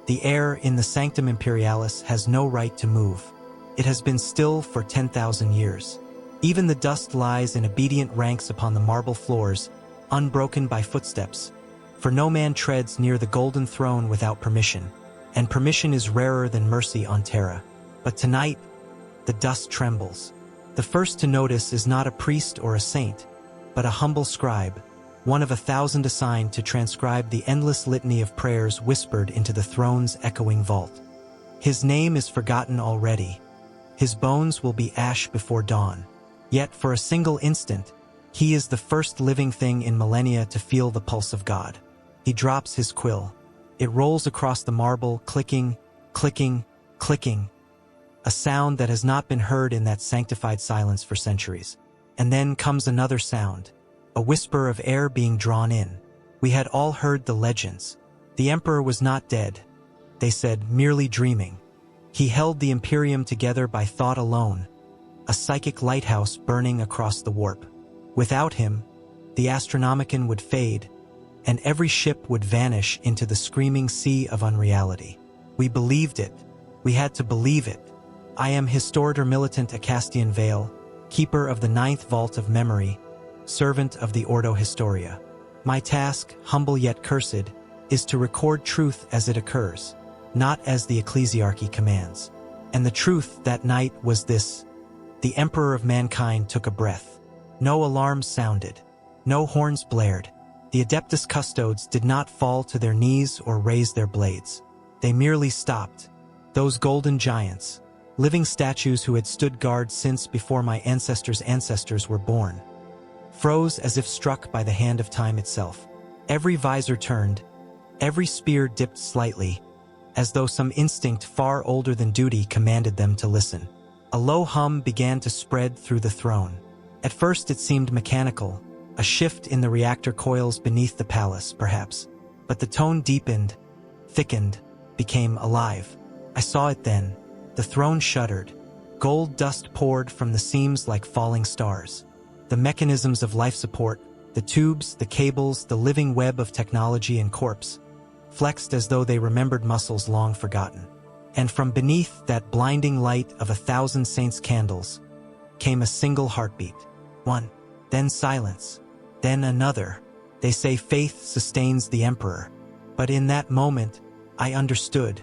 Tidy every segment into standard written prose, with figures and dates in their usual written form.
The air in the Sanctum Imperialis has no right to move. It has been still for 10,000 years. Even the dust lies in obedient ranks upon the marble floors, unbroken by footsteps. For no man treads near the golden throne without permission, and permission is rarer than mercy on Terra. But tonight, the dust trembles. The first to notice is not a priest or a saint, but a humble scribe, one of 1,000 assigned to transcribe the endless litany of prayers whispered into the throne's echoing vault. His name is forgotten already. His bones will be ash before dawn. Yet for a single instant, he is the first living thing in millennia to feel the pulse of God. He drops his quill. It rolls across the marble, clicking, clicking, clicking, a sound that has not been heard in that sanctified silence for centuries. And then comes another sound, a whisper of air being drawn in. We had all heard the legends. The emperor was not dead, they said, merely dreaming. He held the Imperium together by thought alone, a psychic lighthouse burning across the warp. Without him, the Astronomicon would fade, and every ship would vanish into the screaming sea of unreality. We believed it. We had to believe it. I am Historitor Militant Acastian Vale, keeper of the 9th vault of memory, servant of the Ordo Historia. My task, humble yet cursed, is to record truth as it occurs, not as the ecclesiarchy commands. And the truth that night was this: the Emperor of Mankind took a breath. No alarms sounded. No horns blared. The Adeptus Custodes did not fall to their knees or raise their blades. They merely stopped. Those golden giants, living statues who had stood guard since before my ancestors' ancestors were born, froze as if struck by the hand of time itself. Every visor turned, every spear dipped slightly, as though some instinct far older than duty commanded them to listen. A low hum began to spread through the throne. At first it seemed mechanical, a shift in the reactor coils beneath the palace, perhaps. But the tone deepened, thickened, became alive. I saw it then. The throne shuddered. Gold dust poured from the seams like falling stars. The mechanisms of life support, the tubes, the cables, the living web of technology and corpse, flexed as though they remembered muscles long forgotten. And from beneath that blinding light of 1,000 saints' candles came a single heartbeat. One, then silence, then another. They say faith sustains the emperor. But in that moment, I understood.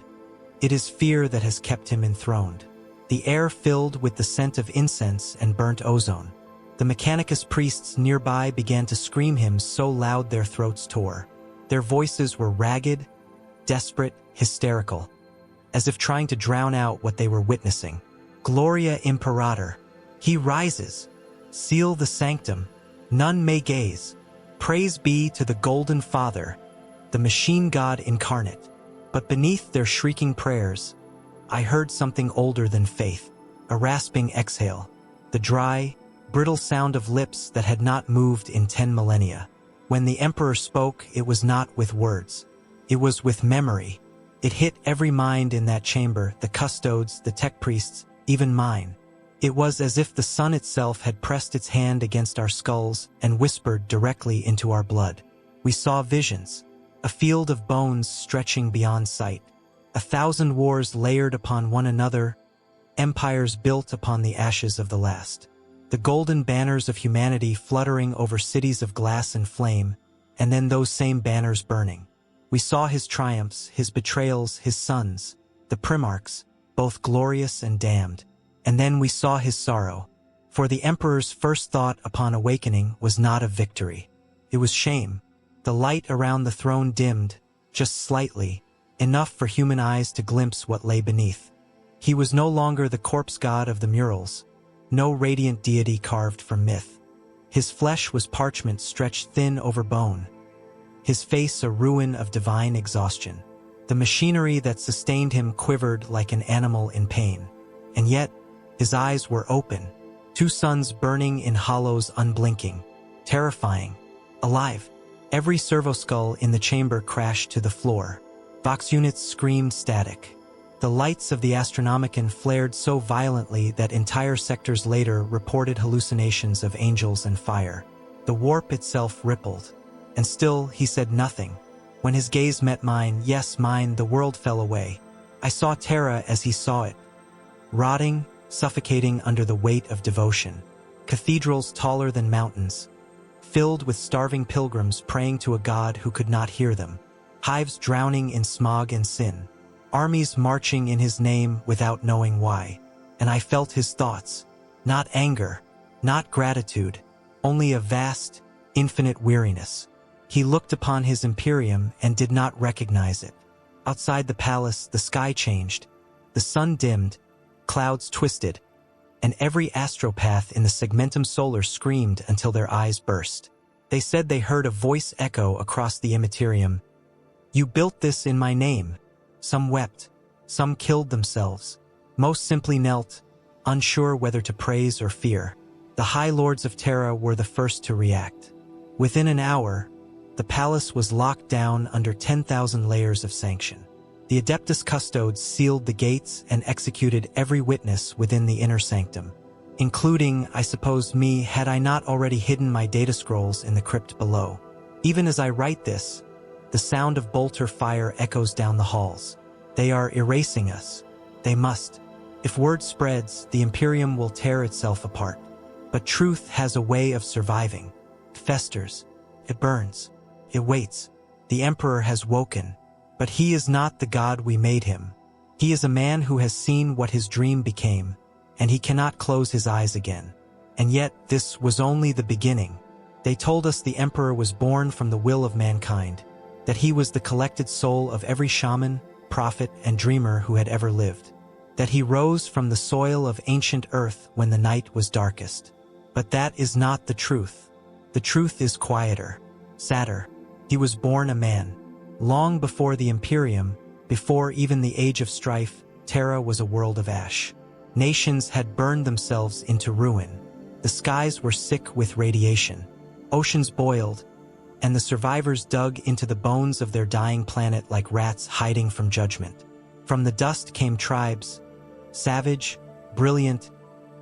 It is fear that has kept him enthroned. The air filled with the scent of incense and burnt ozone. The Mechanicus priests nearby began to scream hymns so loud their throats tore. Their voices were ragged, desperate, hysterical, as if trying to drown out what they were witnessing. Gloria Imperator. He rises. Seal the sanctum. None may gaze. Praise be to the Golden Father, the machine god incarnate. But beneath their shrieking prayers, I heard something older than faith, a rasping exhale, the dry, brittle sound of lips that had not moved in 10 millennia. When the emperor spoke, it was not with words. It was with memory. It hit every mind in that chamber, the custodes, the tech priests, even mine. It was as if the sun itself had pressed its hand against our skulls and whispered directly into our blood. We saw visions, a field of bones stretching beyond sight, 1,000 wars layered upon one another, empires built upon the ashes of the last. The golden banners of humanity fluttering over cities of glass and flame, and then those same banners burning. We saw his triumphs, his betrayals, his sons, the Primarchs, both glorious and damned. And then we saw his sorrow, for the emperor's first thought upon awakening was not of victory. It was shame. The light around the throne dimmed, just slightly, enough for human eyes to glimpse what lay beneath. He was no longer the corpse god of the murals, no radiant deity carved from myth. His flesh was parchment stretched thin over bone, his face a ruin of divine exhaustion. The machinery that sustained him quivered like an animal in pain. And yet, his eyes were open, 2 suns burning in hollows unblinking, terrifying, alive. Every servoskull in the chamber crashed to the floor. Vox units screamed static. The lights of the Astronomicon flared so violently that entire sectors later reported hallucinations of angels and fire. The warp itself rippled. And still he said nothing. When his gaze met mine, yes, mine, the world fell away. I saw Terra as he saw it, rotting, suffocating under the weight of devotion. Cathedrals taller than mountains, filled with starving pilgrims praying to a god who could not hear them. Hives drowning in smog and sin. Armies marching in his name without knowing why. And I felt his thoughts. Not anger, not gratitude, only a vast, infinite weariness. He looked upon his Imperium and did not recognize it. Outside the palace, the sky changed. The sun dimmed, clouds twisted, and every astropath in the Segmentum Solar screamed until their eyes burst. They said they heard a voice echo across the Immaterium. "You built this in my name." Some wept, some killed themselves. Most simply knelt, unsure whether to praise or fear. The High Lords of Terra were the first to react. Within an hour, the palace was locked down under 10,000 layers of sanction. The Adeptus Custodes sealed the gates and executed every witness within the inner sanctum, including, I suppose, me, had I not already hidden my data scrolls in the crypt below. Even as I write this, the sound of bolter fire echoes down the halls. They are erasing us. They must. If word spreads, the Imperium will tear itself apart. But truth has a way of surviving. It festers. It burns. It waits. The Emperor has woken. But he is not the god we made him. He is a man who has seen what his dream became, and he cannot close his eyes again. And yet, this was only the beginning. They told us the Emperor was born from the will of mankind, that he was the collected soul of every shaman, prophet, and dreamer who had ever lived, that he rose from the soil of ancient earth when the night was darkest. But that is not the truth. The truth is quieter, sadder. He was born a man. Long before the Imperium, before even the Age of Strife, Terra was a world of ash. Nations had burned themselves into ruin. The skies were sick with radiation. Oceans boiled, and the survivors dug into the bones of their dying planet like rats hiding from judgment. From the dust came tribes, savage, brilliant,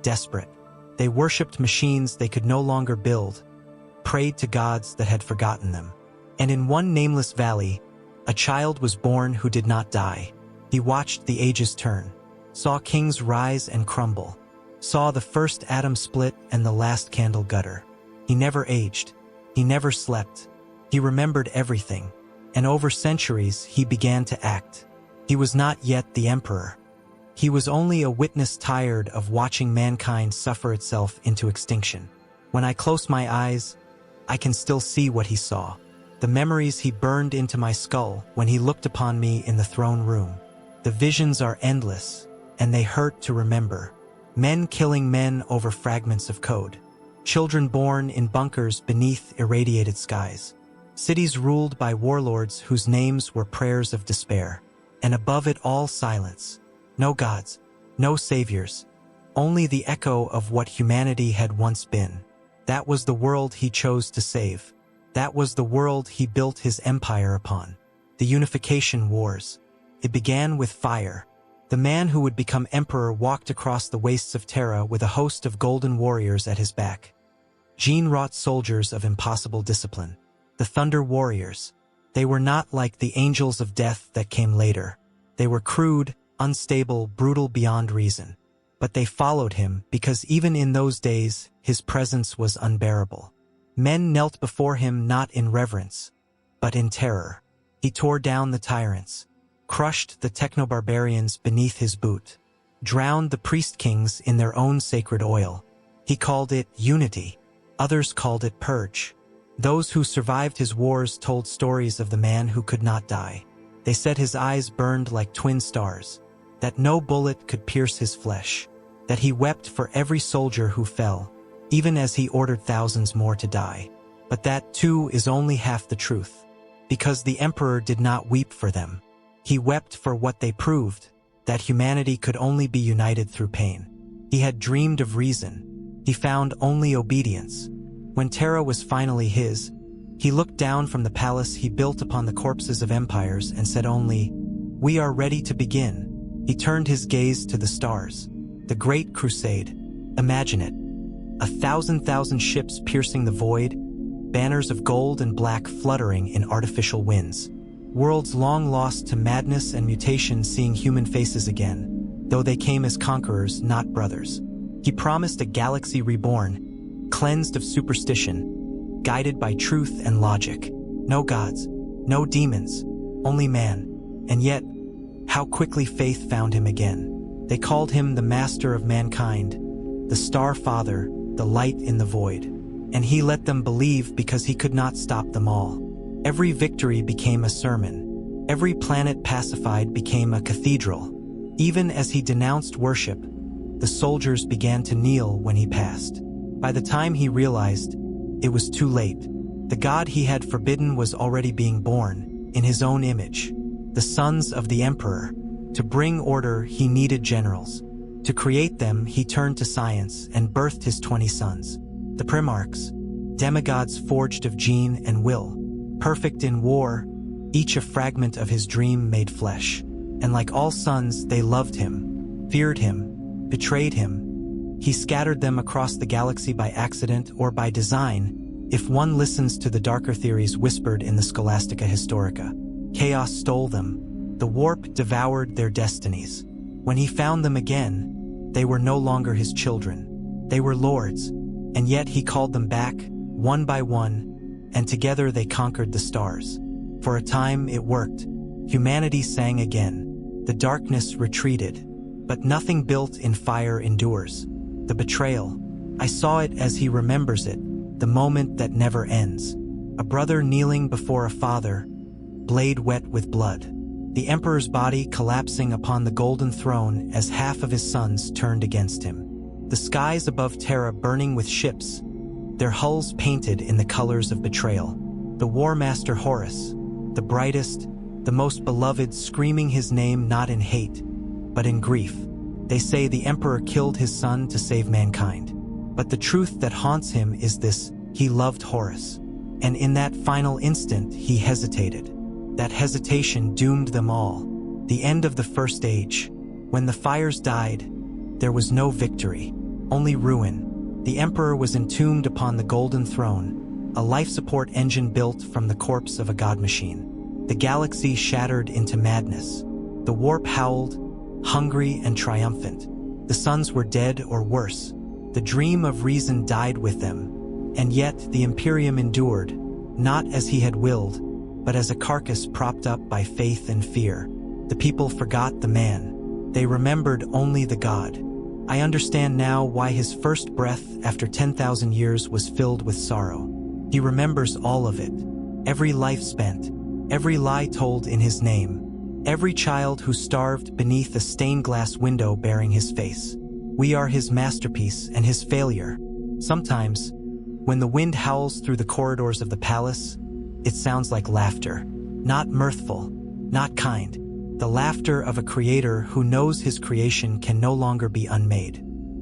desperate. They worshipped machines they could no longer build, prayed to gods that had forgotten them. And in one nameless valley, a child was born who did not die. He watched the ages turn, saw kings rise and crumble, saw the first atom split and the last candle gutter. He never aged. He never slept. He remembered everything. And over centuries, he began to act. He was not yet the Emperor. He was only a witness tired of watching mankind suffer itself into extinction. When I close my eyes, I can still see what he saw. The memories he burned into my skull when he looked upon me in the throne room. The visions are endless, and they hurt to remember. Men killing men over fragments of code. Children born in bunkers beneath irradiated skies. Cities ruled by warlords whose names were prayers of despair. And above it all, silence. No gods, no saviors. Only the echo of what humanity had once been. That was the world he chose to save. That was the world he built his empire upon. The Unification Wars. It began with fire. The man who would become emperor walked across the wastes of Terra with a host of golden warriors at his back. Gene-wrought soldiers of impossible discipline. The Thunder Warriors. They were not like the angels of death that came later. They were crude, unstable, brutal beyond reason. But they followed him because even in those days, his presence was unbearable. Men knelt before him not in reverence, but in terror. He tore down the tyrants, crushed the techno-barbarians beneath his boot, drowned the priest-kings in their own sacred oil. He called it unity. Others called it purge. Those who survived his wars told stories of the man who could not die. They said his eyes burned like twin stars, that no bullet could pierce his flesh, that he wept for every soldier who fell, even as he ordered thousands more to die. But that, too, is only half the truth, because the Emperor did not weep for them. He wept for what they proved, that humanity could only be united through pain. He had dreamed of reason. He found only obedience. When Terra was finally his, he looked down from the palace he built upon the corpses of empires and said only, "We are ready to begin." He turned his gaze to the stars. The Great Crusade. Imagine it. 1,000 ships piercing the void, banners of gold and black fluttering in artificial winds. worlds long lost to madness and mutation seeing human faces again, though they came as conquerors, not brothers. He promised a galaxy reborn, cleansed of superstition, guided by truth and logic. No gods, no demons, only man. And yet, how quickly faith found him again. They called him the master of mankind, the star father, the light in the void. And he let them believe because he could not stop them all. Every victory became a sermon. Every planet pacified became a cathedral. Even as he denounced worship, the soldiers began to kneel when he passed. By the time he realized, it was too late. The God he had forbidden was already being born, in his own image. The sons of the Emperor. To bring order, he needed generals. To create them, he turned to science and birthed his 20 sons. The Primarchs, demigods forged of gene and will, perfect in war, each a fragment of his dream made flesh. And like all sons, they loved him, feared him, betrayed him. He scattered them across the galaxy by accident or by design, if one listens to the darker theories whispered in the Scholastica Historica. Chaos stole them. The warp devoured their destinies. When he found them again, they were no longer his children. They were lords, and yet he called them back, one by one, and together they conquered the stars. For a time it worked. Humanity sang again. The darkness retreated. But nothing built in fire endures. The betrayal. I saw it as he remembers it, the moment that never ends. A brother kneeling before a father, blade wet with blood. The Emperor's body collapsing upon the golden throne as half of his sons turned against him. The skies above Terra burning with ships, their hulls painted in the colors of betrayal. The War Master Horus, the brightest, the most beloved, screaming his name not in hate, but in grief. They say the Emperor killed his son to save mankind. But the truth that haunts him is this: he loved Horus. And in that final instant, he hesitated. That hesitation doomed them all. The end of the First Age. When the fires died, there was no victory, only ruin. The Emperor was entombed upon the golden throne, a life support engine built from the corpse of a god machine. The galaxy shattered into madness. The warp howled, hungry and triumphant. The sons were dead or worse. The dream of reason died with them. And yet the Imperium endured, not as he had willed, but as a carcass propped up by faith and fear. The people forgot the man. They remembered only the god. I understand now why his first breath after 10,000 years was filled with sorrow. He remembers all of it. Every life spent, every lie told in his name, every child who starved beneath a stained glass window bearing his face. We are his masterpiece and his failure. Sometimes, when the wind howls through the corridors of the palace, it sounds like laughter. Not mirthful, not kind. The laughter of a creator who knows his creation can no longer be unmade.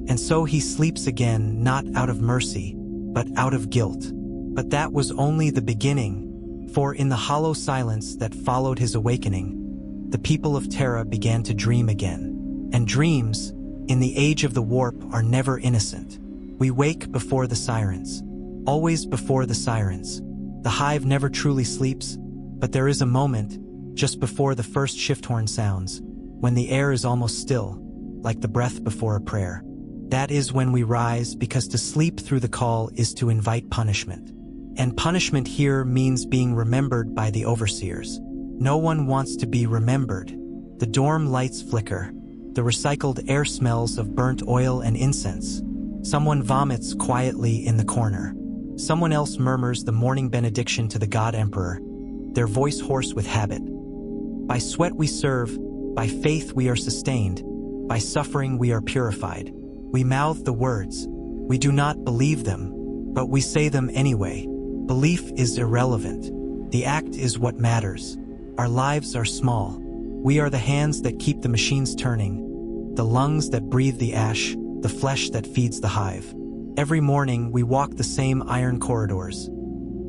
And so he sleeps again, not out of mercy, but out of guilt. But that was only the beginning, for in the hollow silence that followed his awakening, the people of Terra began to dream again. And dreams, in the age of the warp, are never innocent. We wake before the sirens, always before the sirens. The hive never truly sleeps, but there is a moment, just before the first shift horn sounds, when the air is almost still, like the breath before a prayer. That is when we rise, because to sleep through the call is to invite punishment. And punishment here means being remembered by the overseers. No one wants to be remembered. The dorm lights flicker. The recycled air smells of burnt oil and incense. Someone vomits quietly in the corner. Someone else murmurs the morning benediction to the God Emperor, their voice hoarse with habit. By sweat we serve, by faith we are sustained, by suffering we are purified. We mouth the words. We do not believe them, but we say them anyway. Belief is irrelevant. The act is what matters. Our lives are small. We are the hands that keep the machines turning, the lungs that breathe the ash, the flesh that feeds the hive. Every morning we walk the same iron corridors.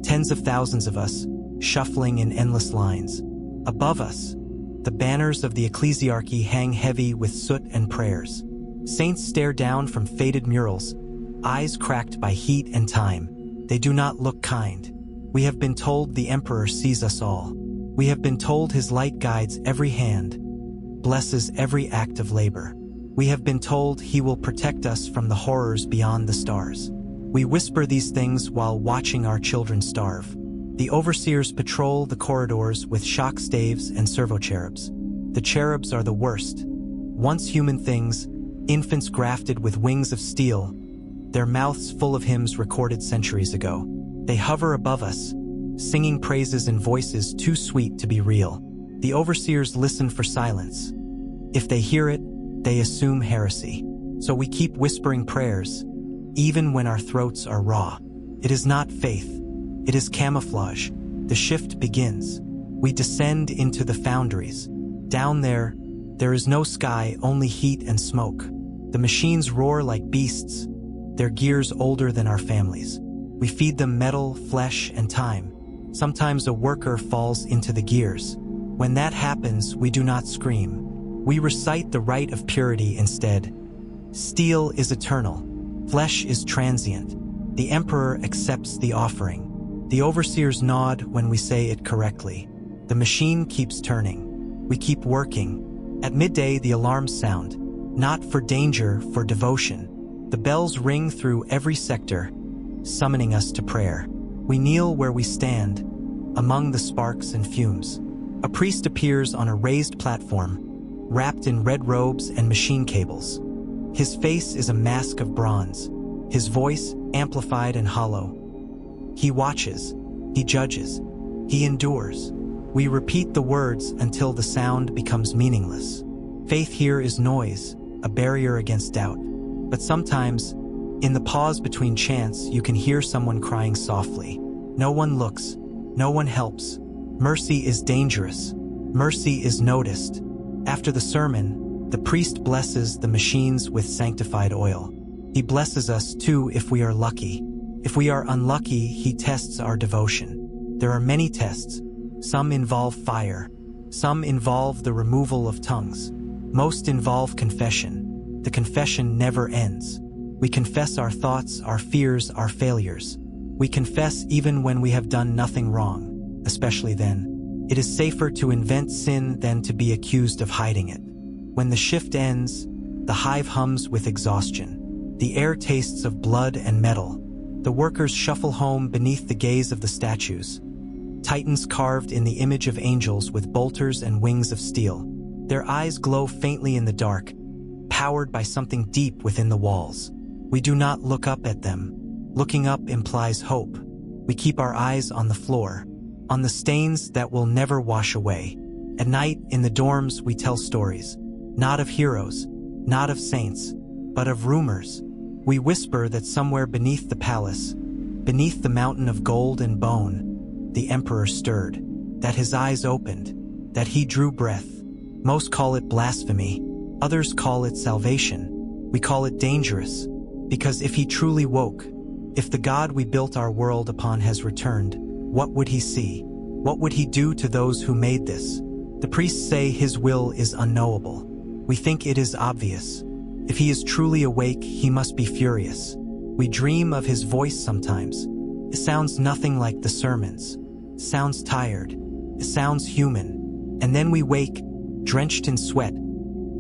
Tens of thousands of us, shuffling in endless lines. Above us, the banners of the ecclesiarchy hang heavy with soot and prayers. Saints stare down from faded murals, eyes cracked by heat and time. They do not look kind. We have been told the Emperor sees us all. We have been told his light guides every hand, blesses every act of labor. We have been told he will protect us from the horrors beyond the stars. We whisper these things while watching our children starve. The overseers patrol the corridors with shock staves and servo cherubs. The cherubs are the worst. Once human things, infants grafted with wings of steel, their mouths full of hymns recorded centuries ago. They hover above us, singing praises in voices too sweet to be real. The overseers listen for silence. If they hear it, they assume heresy. So we keep whispering prayers, even when our throats are raw. It is not faith. It is camouflage. The shift begins. We descend into the foundries. Down there is no sky, only heat and smoke. The machines roar like beasts, their gears older than our families. We feed them metal, flesh, and time. Sometimes a worker falls into the gears. When that happens, we do not scream. We recite the rite of purity instead. Steel is eternal. Flesh is transient. The Emperor accepts the offering. The overseers nod when we say it correctly. The machine keeps turning. We keep working. At midday, the alarms sound. Not for danger, for devotion. The bells ring through every sector, summoning us to prayer. We kneel where we stand, among the sparks and fumes. A priest appears on a raised platform, wrapped in red robes and machine cables. His face is a mask of bronze, his voice amplified and hollow. He watches, he judges, he endures. We repeat the words until the sound becomes meaningless. Faith here is noise, a barrier against doubt. But sometimes, in the pause between chants, you can hear someone crying softly. No one looks, no one helps. Mercy is dangerous. Mercy is noticed. After the sermon, the priest blesses the machines with sanctified oil. He blesses us too if we are lucky. If we are unlucky, he tests our devotion. There are many tests. Some involve fire. Some involve the removal of tongues. Most involve confession. The confession never ends. We confess our thoughts, our fears, our failures. We confess even when we have done nothing wrong, especially then. It is safer to invent sin than to be accused of hiding it. When the shift ends, the hive hums with exhaustion. The air tastes of blood and metal. The workers shuffle home beneath the gaze of the statues. Titans carved in the image of angels with bolters and wings of steel. Their eyes glow faintly in the dark, powered by something deep within the walls. We do not look up at them. Looking up implies hope. We keep our eyes on the floor, on the stains that will never wash away. At night, in the dorms, we tell stories. Not of heroes, not of saints, but of rumors. We whisper that somewhere beneath the palace, beneath the mountain of gold and bone, the Emperor stirred, that his eyes opened, that he drew breath. Most call it blasphemy. Others call it salvation. We call it dangerous, because if he truly woke, if the God we built our world upon has returned, what would he see? What would he do to those who made this? The priests say his will is unknowable. We think it is obvious. If he is truly awake, he must be furious. We dream of his voice sometimes. It sounds nothing like the sermons. It sounds tired. It sounds human. And then we wake, drenched in sweat,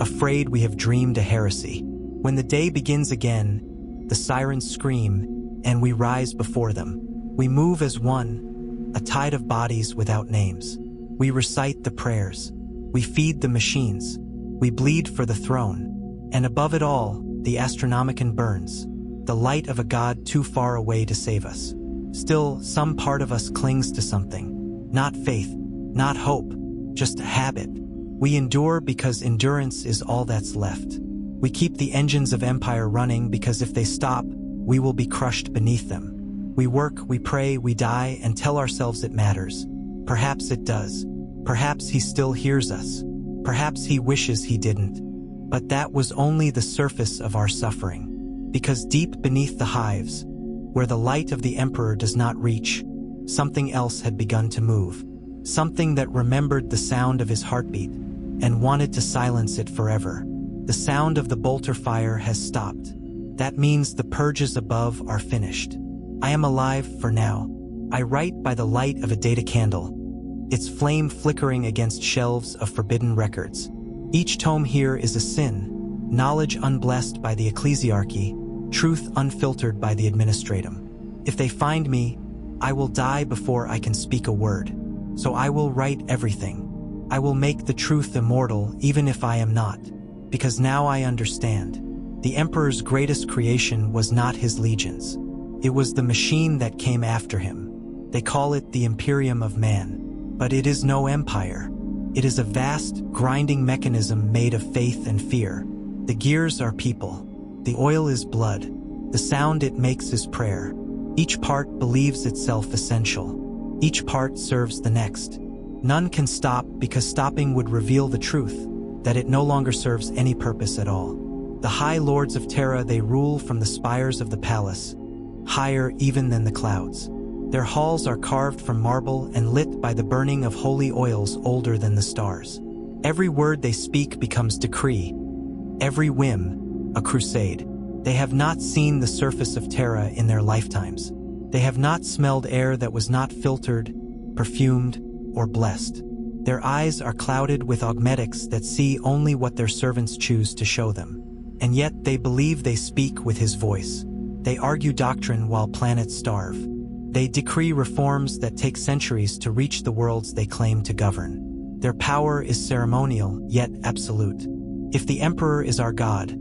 afraid we have dreamed a heresy. When the day begins again, the sirens scream, and we rise before them. We move as one, a tide of bodies without names. We recite the prayers. We feed the machines. We bleed for the throne. And above it all, the Astronomicon burns, the light of a God too far away to save us. Still, some part of us clings to something. Not faith, not hope, just a habit. We endure because endurance is all that's left. We keep the engines of empire running because if they stop, we will be crushed beneath them. We work, we pray, we die, and tell ourselves it matters. Perhaps it does. Perhaps he still hears us. Perhaps he wishes he didn't. But that was only the surface of our suffering. Because deep beneath the hives, where the light of the Emperor does not reach, something else had begun to move. Something that remembered the sound of his heartbeat and wanted to silence it forever. The sound of the bolter fire has stopped. That means the purges above are finished. I am alive for now. I write by the light of a data candle. its flame flickering against shelves of forbidden records. Each tome here is a sin, knowledge unblessed by the ecclesiarchy, truth unfiltered by the administratum. If they find me, I will die before I can speak a word. So I will write everything. I will make the truth immortal even if I am not, because now I understand. The Emperor's greatest creation was not his legions. It was the machine that came after him. They call it the Imperium of Man, but it is no empire. It is a vast, grinding mechanism made of faith and fear. The gears are people. The oil is blood. The sound it makes is prayer. Each part believes itself essential. Each part serves the next. None can stop because stopping would reveal the truth, that it no longer serves any purpose at all. The High Lords of Terra, they rule from the spires of the palace, higher even than the clouds. Their halls are carved from marble and lit by the burning of holy oils older than the stars. Every word they speak becomes decree, every whim, a crusade. They have not seen the surface of Terra in their lifetimes. They have not smelled air that was not filtered, perfumed, or blessed. Their eyes are clouded with augmetics that see only what their servants choose to show them. And yet they believe they speak with his voice. They argue doctrine while planets starve. They decree reforms that take centuries to reach the worlds they claim to govern. Their power is ceremonial, yet absolute. If the Emperor is our God,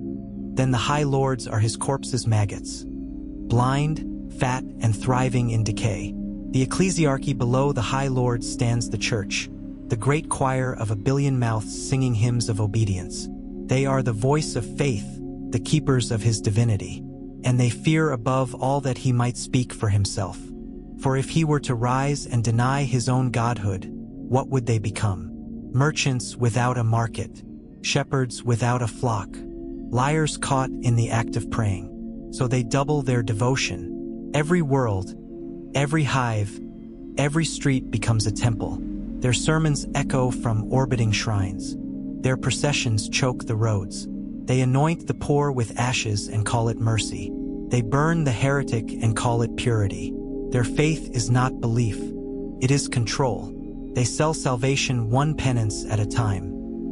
then the High Lords are his corpse's maggots. Blind, fat, and thriving in decay. The ecclesiarchy below the High Lords stands the church, the great choir of a billion mouths singing hymns of obedience. They are the voice of faith, the keepers of his divinity, and they fear above all that he might speak for himself. For if he were to rise and deny his own godhood, what would they become? Merchants without a market, shepherds without a flock, liars caught in the act of praying. So they double their devotion. Every world, every hive, every street becomes a temple. Their sermons echo from orbiting shrines. Their processions choke the roads. They anoint the poor with ashes and call it mercy. They burn the heretic and call it purity. Their faith is not belief. It is control. They sell salvation one penance at a time.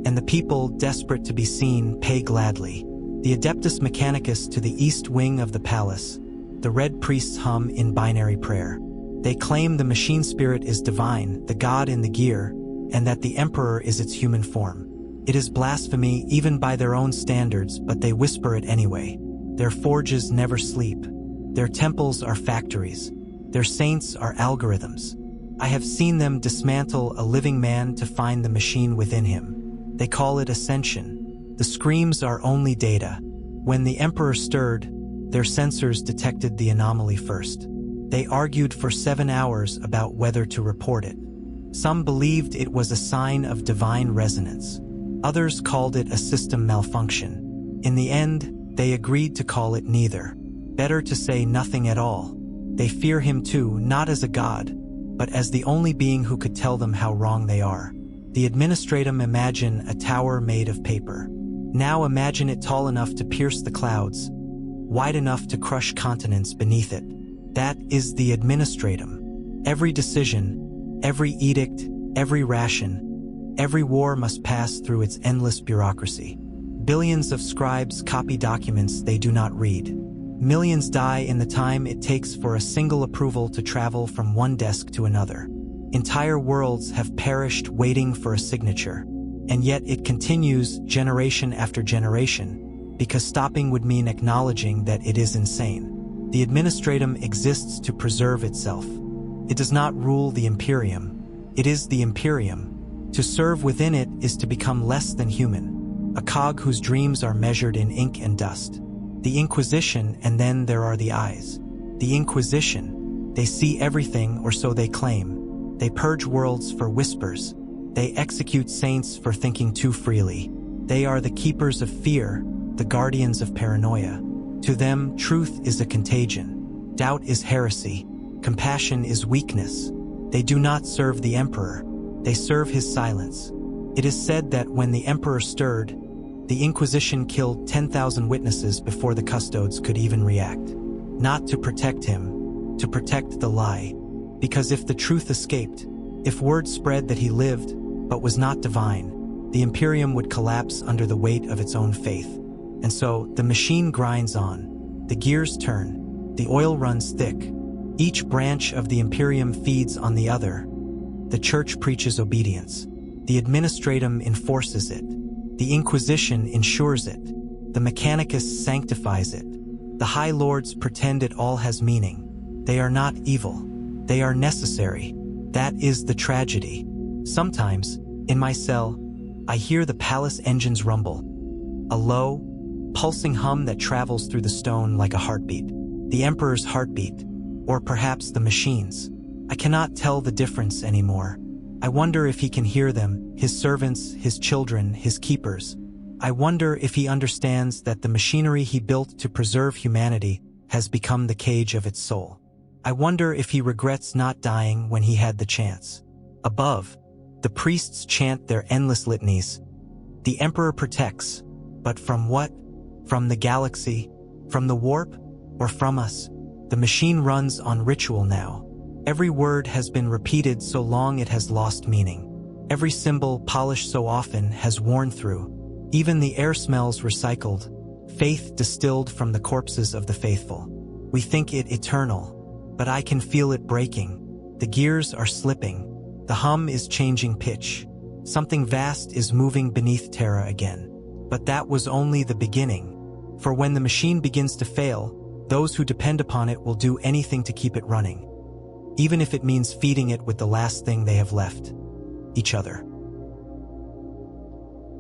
And the people, desperate to be seen, pay gladly. The Adeptus Mechanicus to the east wing of the palace. The red priests hum in binary prayer. They claim the machine spirit is divine, the god in the gear, and that the Emperor is its human form. It is blasphemy even by their own standards, but they whisper it anyway. Their forges never sleep. Their temples are factories. Their saints are algorithms. I have seen them dismantle a living man to find the machine within him. They call it ascension. The screams are only data. When the Emperor stirred, their sensors detected the anomaly first. They argued for 7 hours about whether to report it. Some believed it was a sign of divine resonance. Others called it a system malfunction. In the end, they agreed to call it neither. Better to say nothing at all. They fear him too, not as a god, but as the only being who could tell them how wrong they are. The administratum imagine a tower made of paper. Now imagine it tall enough to pierce the clouds, wide enough to crush continents beneath it. That is the administratum. Every decision, every edict, every ration, every war must pass through its endless bureaucracy. Billions of scribes copy documents they do not read. Millions die in the time it takes for a single approval to travel from one desk to another. Entire worlds have perished waiting for a signature. And yet it continues generation after generation, because stopping would mean acknowledging that it is insane. The administratum exists to preserve itself. It does not rule the Imperium. It is the Imperium. To serve within it is to become less than human, a cog whose dreams are measured in ink and dust. The Inquisition, and then there are the eyes. The Inquisition. They see everything, or so they claim. They purge worlds for whispers. They execute saints for thinking too freely. They are the keepers of fear, the guardians of paranoia. To them, truth is a contagion. Doubt is heresy. Compassion is weakness. They do not serve the Emperor. They serve his silence. It is said that when the Emperor stirred, the Inquisition killed 10,000 witnesses before the custodes could even react. Not to protect him, to protect the lie. Because if the truth escaped, If word spread that he lived, but was not divine, the Imperium would collapse under the weight of its own faith. And so, the machine grinds on. The gears turn. The oil runs thick. Each branch of the Imperium feeds on the other. The Church preaches obedience. The Administratum enforces it. The Inquisition ensures it. The Mechanicus sanctifies it. The High Lords pretend it all has meaning. They are not evil. They are necessary. That is the tragedy. Sometimes, in my cell, I hear the palace engines rumble. A low, pulsing hum that travels through the stone like a heartbeat. The Emperor's heartbeat. Or perhaps the machine's. I cannot tell the difference anymore. I wonder if he can hear them, his servants, his children, his keepers. I wonder if he understands that the machinery he built to preserve humanity has become the cage of its soul. I wonder if he regrets not dying when he had the chance. Above, the priests chant their endless litanies. The Emperor protects, but from what? From the galaxy? From the warp? Or from us? The machine runs on ritual now. Every word has been repeated so long it has lost meaning. Every symbol, polished so often, has worn through. Even the air smells recycled, faith distilled from the corpses of the faithful. We think it eternal, but I can feel it breaking. The gears are slipping. The hum is changing pitch. Something vast is moving beneath Terra again. But that was only the beginning. For when the machine begins to fail, those who depend upon it will do anything to keep it running, even if it means feeding it with the last thing they have left, each other.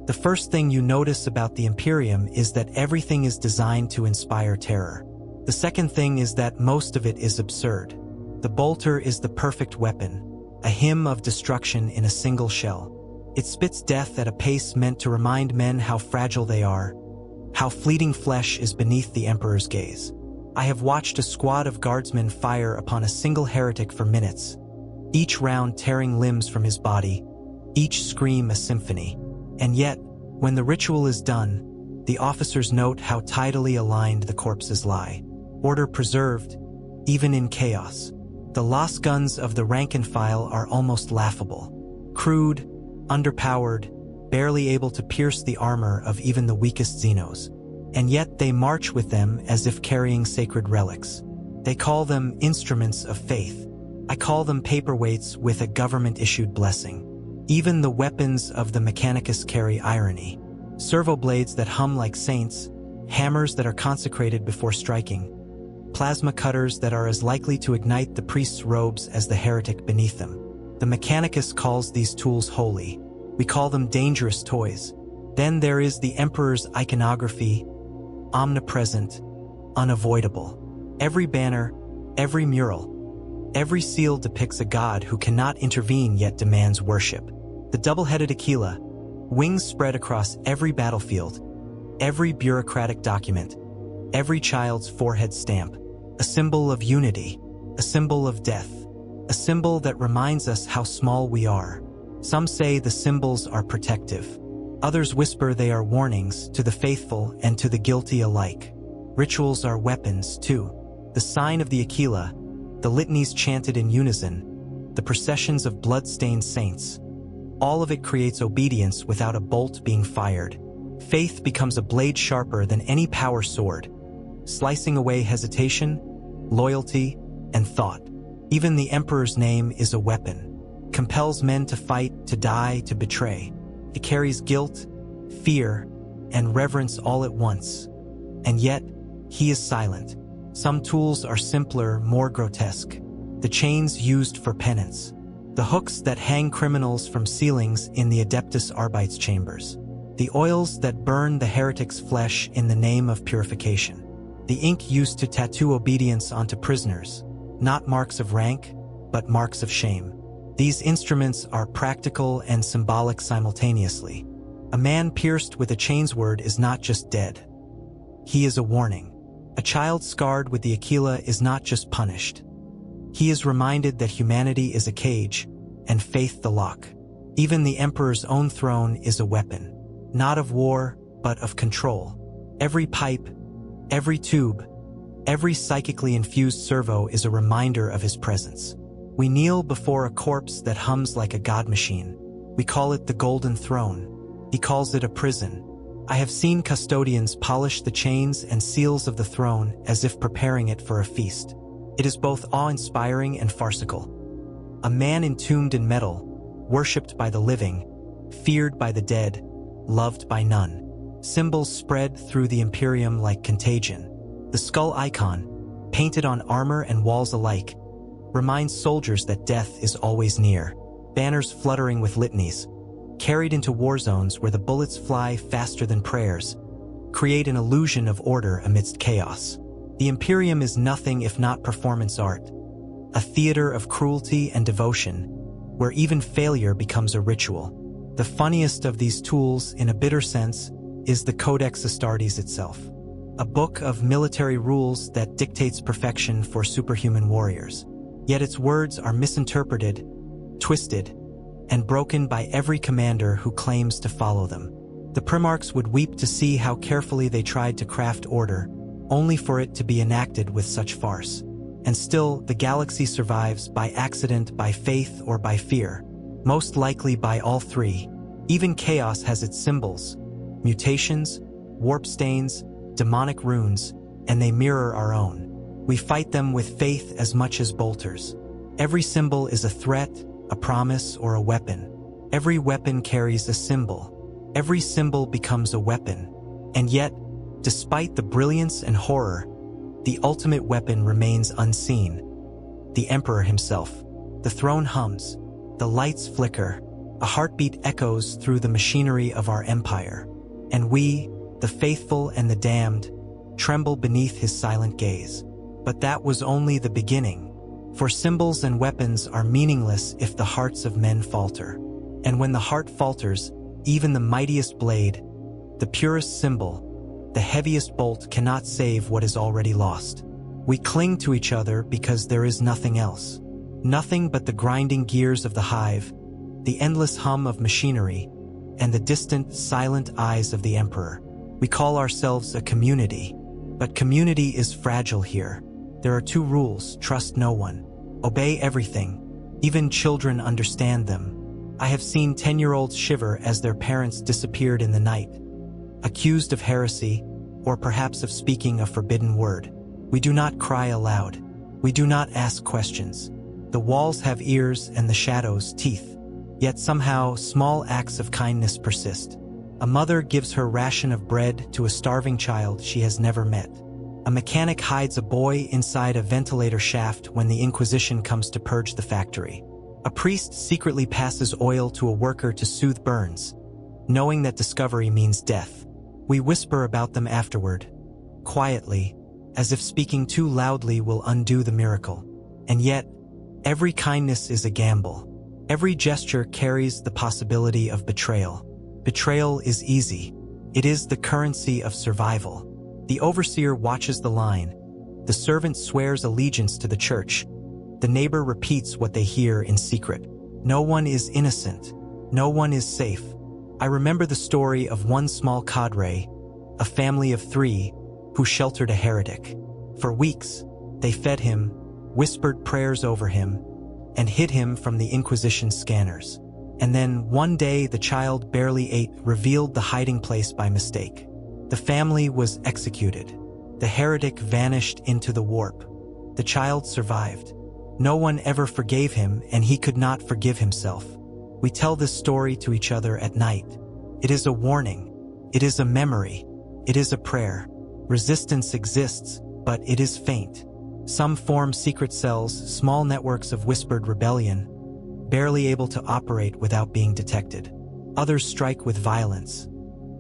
The first thing you notice about the Imperium is that everything is designed to inspire terror. The second thing is that most of it is absurd. The bolter is the perfect weapon, a hymn of destruction in a single shell. It spits death at a pace meant to remind men how fragile they are, how fleeting flesh is beneath the Emperor's gaze. I have watched a squad of guardsmen fire upon a single heretic for minutes, each round tearing limbs from his body, each scream a symphony. And yet, when the ritual is done, the officers note how tidily aligned the corpses lie. Order preserved, even in chaos. The lost guns of the rank and file are almost laughable. Crude, underpowered, barely able to pierce the armor of even the weakest Xenos. And yet they march with them as if carrying sacred relics. They call them instruments of faith. I call them paperweights with a government-issued blessing. Even the weapons of the Mechanicus carry irony. Servo blades that hum like saints, hammers that are consecrated before striking, plasma cutters that are as likely to ignite the priest's robes as the heretic beneath them. The Mechanicus calls these tools holy. We call them dangerous toys. Then there is the Emperor's iconography, omnipresent, unavoidable. Every banner, every mural, every seal depicts a god who cannot intervene yet demands worship. The double-headed Aquila, wings spread across every battlefield, every bureaucratic document, every child's forehead stamp, a symbol of unity, a symbol of death, a symbol that reminds us how small we are. Some say the symbols are protective. Others whisper they are warnings to the faithful and to the guilty alike. Rituals are weapons, too. The sign of the Aquila, the litanies chanted in unison, the processions of blood-stained saints. All of it creates obedience without a bolt being fired. Faith becomes a blade sharper than any power sword, slicing away hesitation, loyalty, and thought. Even the Emperor's name is a weapon, compels men to fight, to die, to betray. It carries guilt, fear, and reverence all at once. And yet, he is silent. Some tools are simpler, more grotesque. The chains used for penance. The hooks that hang criminals from ceilings in the Adeptus Arbites chambers. The oils that burn the heretic's flesh in the name of purification. The ink used to tattoo obedience onto prisoners. Not marks of rank, but marks of shame. These instruments are practical and symbolic simultaneously. A man pierced with a chain's word is not just dead. He is a warning. A child scarred with the Aquila is not just punished. He is reminded that humanity is a cage, and faith the lock. Even the Emperor's own throne is a weapon, not of war, but of control. Every pipe, every tube, every psychically infused servo is a reminder of his presence. We kneel before a corpse that hums like a god machine. We call it the Golden Throne. He calls it a prison. I have seen custodians polish the chains and seals of the throne as if preparing it for a feast. It is both awe-inspiring and farcical. A man entombed in metal, worshipped by the living, feared by the dead, loved by none. Symbols spread through the Imperium like contagion. The skull icon, painted on armor and walls alike, reminds soldiers that death is always near. Banners fluttering with litanies, carried into war zones where the bullets fly faster than prayers, create an illusion of order amidst chaos. The Imperium is nothing if not performance art, a theater of cruelty and devotion, where even failure becomes a ritual. The funniest of these tools, in a bitter sense, is the Codex Astartes itself, a book of military rules that dictates perfection for superhuman warriors. Yet its words are misinterpreted, twisted, and broken by every commander who claims to follow them. The Primarchs would weep to see how carefully they tried to craft order, only for it to be enacted with such farce. And still, the galaxy survives by accident, by faith, or by fear. Most likely by all three. Even chaos has its symbols: mutations, warp stains, demonic runes, and they mirror our own. We fight them with faith as much as bolters. Every symbol is a threat, a promise, or a weapon. Every weapon carries a symbol. Every symbol becomes a weapon. And yet, despite the brilliance and horror, the ultimate weapon remains unseen: the Emperor himself. The throne hums, the lights flicker, a heartbeat echoes through the machinery of our empire. And we, the faithful and the damned, tremble beneath his silent gaze. But that was only the beginning, for symbols and weapons are meaningless if the hearts of men falter. And when the heart falters, even the mightiest blade, the purest symbol, the heaviest bolt cannot save what is already lost. We cling to each other because there is nothing else. Nothing but the grinding gears of the hive, the endless hum of machinery, and the distant, silent eyes of the Emperor. We call ourselves a community, but community is fragile here. There are two rules: trust no one, obey everything. Even children understand them. I have seen 10-year-olds shiver as their parents disappeared in the night, accused of heresy, or perhaps of speaking a forbidden word. We do not cry aloud. We do not ask questions. The walls have ears and the shadows teeth. Yet somehow, small acts of kindness persist. A mother gives her ration of bread to a starving child she has never met. A mechanic hides a boy inside a ventilator shaft when the Inquisition comes to purge the factory. A priest secretly passes oil to a worker to soothe burns, knowing that discovery means death. We whisper about them afterward, quietly, as if speaking too loudly will undo the miracle. And yet, every kindness is a gamble. Every gesture carries the possibility of betrayal. Betrayal is easy. It is the currency of survival. The overseer watches the line. The servant swears allegiance to the church. The neighbor repeats what they hear in secret. No one is innocent. No one is safe. I remember the story of one small cadre, a family of 3, who sheltered a heretic. For weeks, they fed him, whispered prayers over him, and hid him from the Inquisition scanners. And then, one day, the child barely 8 revealed the hiding place by mistake. The family was executed. The heretic vanished into the warp. The child survived. No one ever forgave him, and he could not forgive himself. We tell this story to each other at night. It is a warning. It is a memory. It is a prayer. Resistance exists, but it is faint. Some form secret cells, small networks of whispered rebellion, barely able to operate without being detected. Others strike with violence.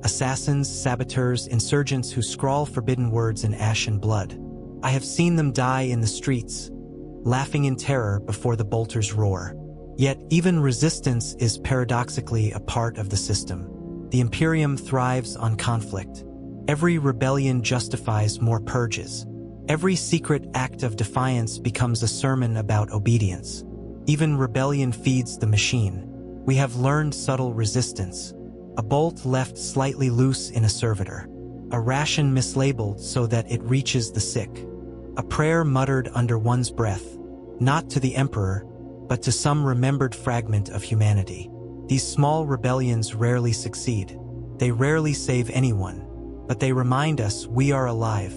Assassins, saboteurs, insurgents who scrawl forbidden words in ash and blood. I have seen them die in the streets, laughing in terror before the bolters roar. Yet even resistance is paradoxically a part of the system. The Imperium thrives on conflict. Every rebellion justifies more purges. Every secret act of defiance becomes a sermon about obedience. Even rebellion feeds the machine. We have learned subtle resistance. A bolt left slightly loose in a servitor. A ration mislabeled so that it reaches the sick. A prayer muttered under one's breath, not to the Emperor, but to some remembered fragment of humanity. These small rebellions rarely succeed. They rarely save anyone, but they remind us we are alive.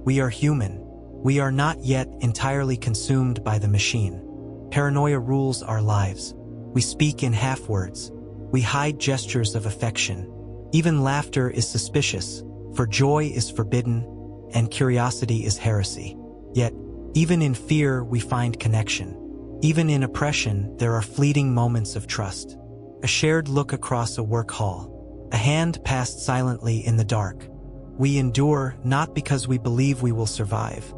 We are human. We are not yet entirely consumed by the machine. Paranoia rules our lives. We speak in half-words. We hide gestures of affection. Even laughter is suspicious, for joy is forbidden, and curiosity is heresy. Yet, even in fear we find connection. Even in oppression, there are fleeting moments of trust. A shared look across a work hall. A hand passed silently in the dark. We endure not because we believe we will survive,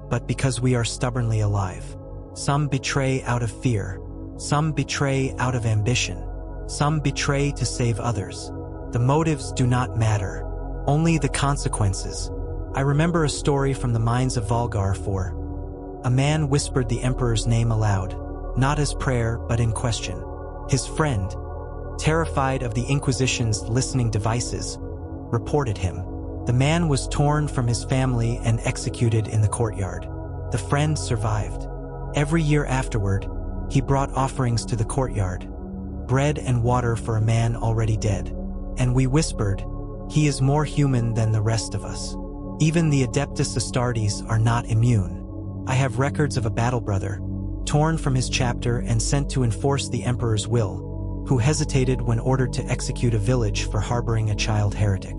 but because we are stubbornly alive. Some betray out of fear. Some betray out of ambition. Some betray to save others. The motives do not matter, only the consequences. I remember a story from the mines of Volgar for a man whispered the emperor's name aloud, not as prayer but in question. His friend, terrified of the Inquisition's listening devices, reported him. The man was torn from his family and executed in the courtyard. The friend survived. Every year afterward, he brought offerings to the courtyard, bread and water for a man already dead. And we whispered, he is more human than the rest of us. Even the Adeptus Astartes are not immune. I have records of a battle brother, torn from his chapter and sent to enforce the emperor's will, who hesitated when ordered to execute a village for harboring a child heretic.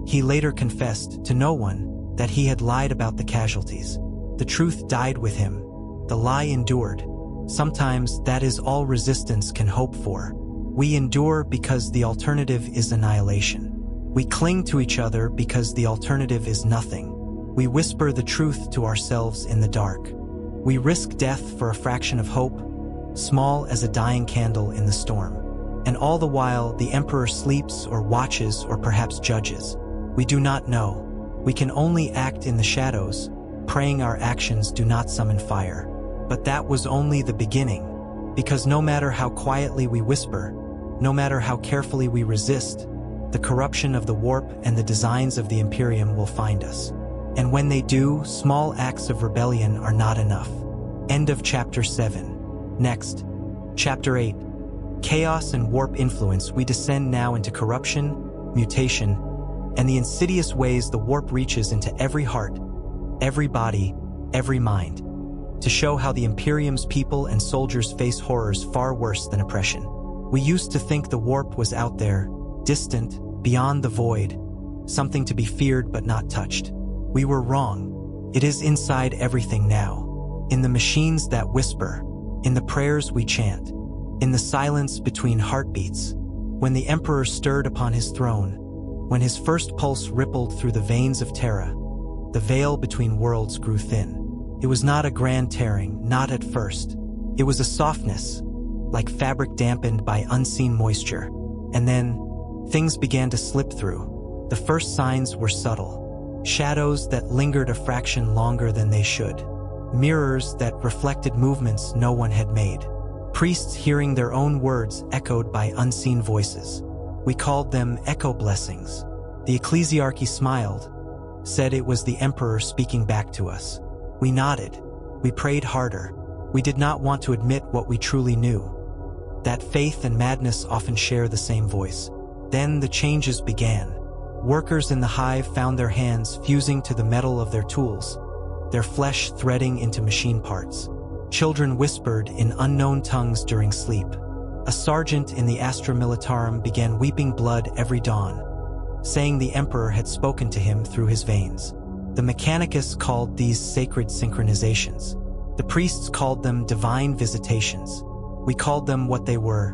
He later confessed to no one that he had lied about the casualties. The truth died with him. The lie endured. Sometimes that is all resistance can hope for. We endure because the alternative is annihilation. We cling to each other because the alternative is nothing. We whisper the truth to ourselves in the dark. We risk death for a fraction of hope, small as a dying candle in the storm. And all the while, the emperor sleeps or watches or perhaps judges. We do not know. We can only act in the shadows, praying our actions do not summon fire. But that was only the beginning, because no matter how quietly we whisper, no matter how carefully we resist, the corruption of the warp and the designs of the Imperium will find us. And when they do, small acts of rebellion are not enough. End of Chapter 7. Next, Chapter 8. Chaos and warp influence. We descend now into corruption, mutation, and the insidious ways the warp reaches into every heart, every body, every mind, to show how the Imperium's people and soldiers face horrors far worse than oppression. We used to think the warp was out there, distant, beyond the void, something to be feared but not touched. We were wrong. It is inside everything now, in the machines that whisper, in the prayers we chant, in the silence between heartbeats. When the Emperor stirred upon his throne, when his first pulse rippled through the veins of Terra, the veil between worlds grew thin. It was not a grand tearing, not at first. It was a softness, like fabric dampened by unseen moisture. And then, things began to slip through. The first signs were subtle. Shadows that lingered a fraction longer than they should. Mirrors that reflected movements no one had made. Priests hearing their own words echoed by unseen voices. We called them echo blessings. The ecclesiarchy smiled, said it was the Emperor speaking back to us. We nodded. We prayed harder. We did not want to admit what we truly knew. That faith and madness often share the same voice. Then the changes began. Workers in the hive found their hands fusing to the metal of their tools, their flesh threading into machine parts. Children whispered in unknown tongues during sleep. A sergeant in the Astra Militarum began weeping blood every dawn, saying the Emperor had spoken to him through his veins. The Mechanicus called these sacred synchronizations. The priests called them divine visitations. We called them what they were: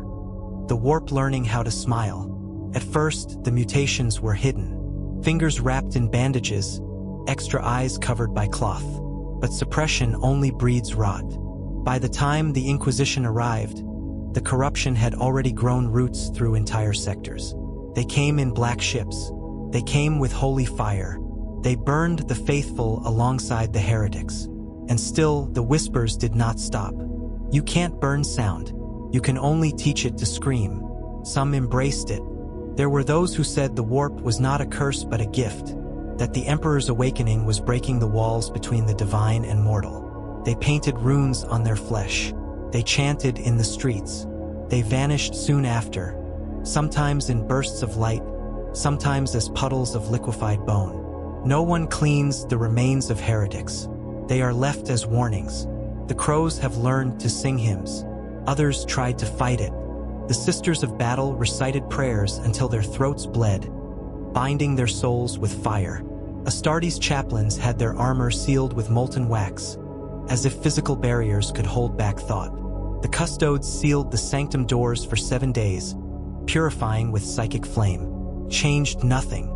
the warp learning how to smile. At first, the mutations were hidden. Fingers wrapped in bandages, extra eyes covered by cloth. But suppression only breeds rot. By the time the Inquisition arrived, the corruption had already grown roots through entire sectors. They came in black ships. They came with holy fire. They burned the faithful alongside the heretics. And still, the whispers did not stop. You can't burn sound. You can only teach it to scream. Some embraced it. There were those who said the warp was not a curse but a gift, that the Emperor's awakening was breaking the walls between the divine and mortal. They painted runes on their flesh. They chanted in the streets. They vanished soon after, sometimes in bursts of light, sometimes as puddles of liquefied bone. No one cleans the remains of heretics. They are left as warnings. The crows have learned to sing hymns. Others tried to fight it. The sisters of battle recited prayers until their throats bled, binding their souls with fire. Astartes' chaplains had their armor sealed with molten wax, as if physical barriers could hold back thought. The custodes sealed the sanctum doors for 7 days, purifying with psychic flame. Changed nothing.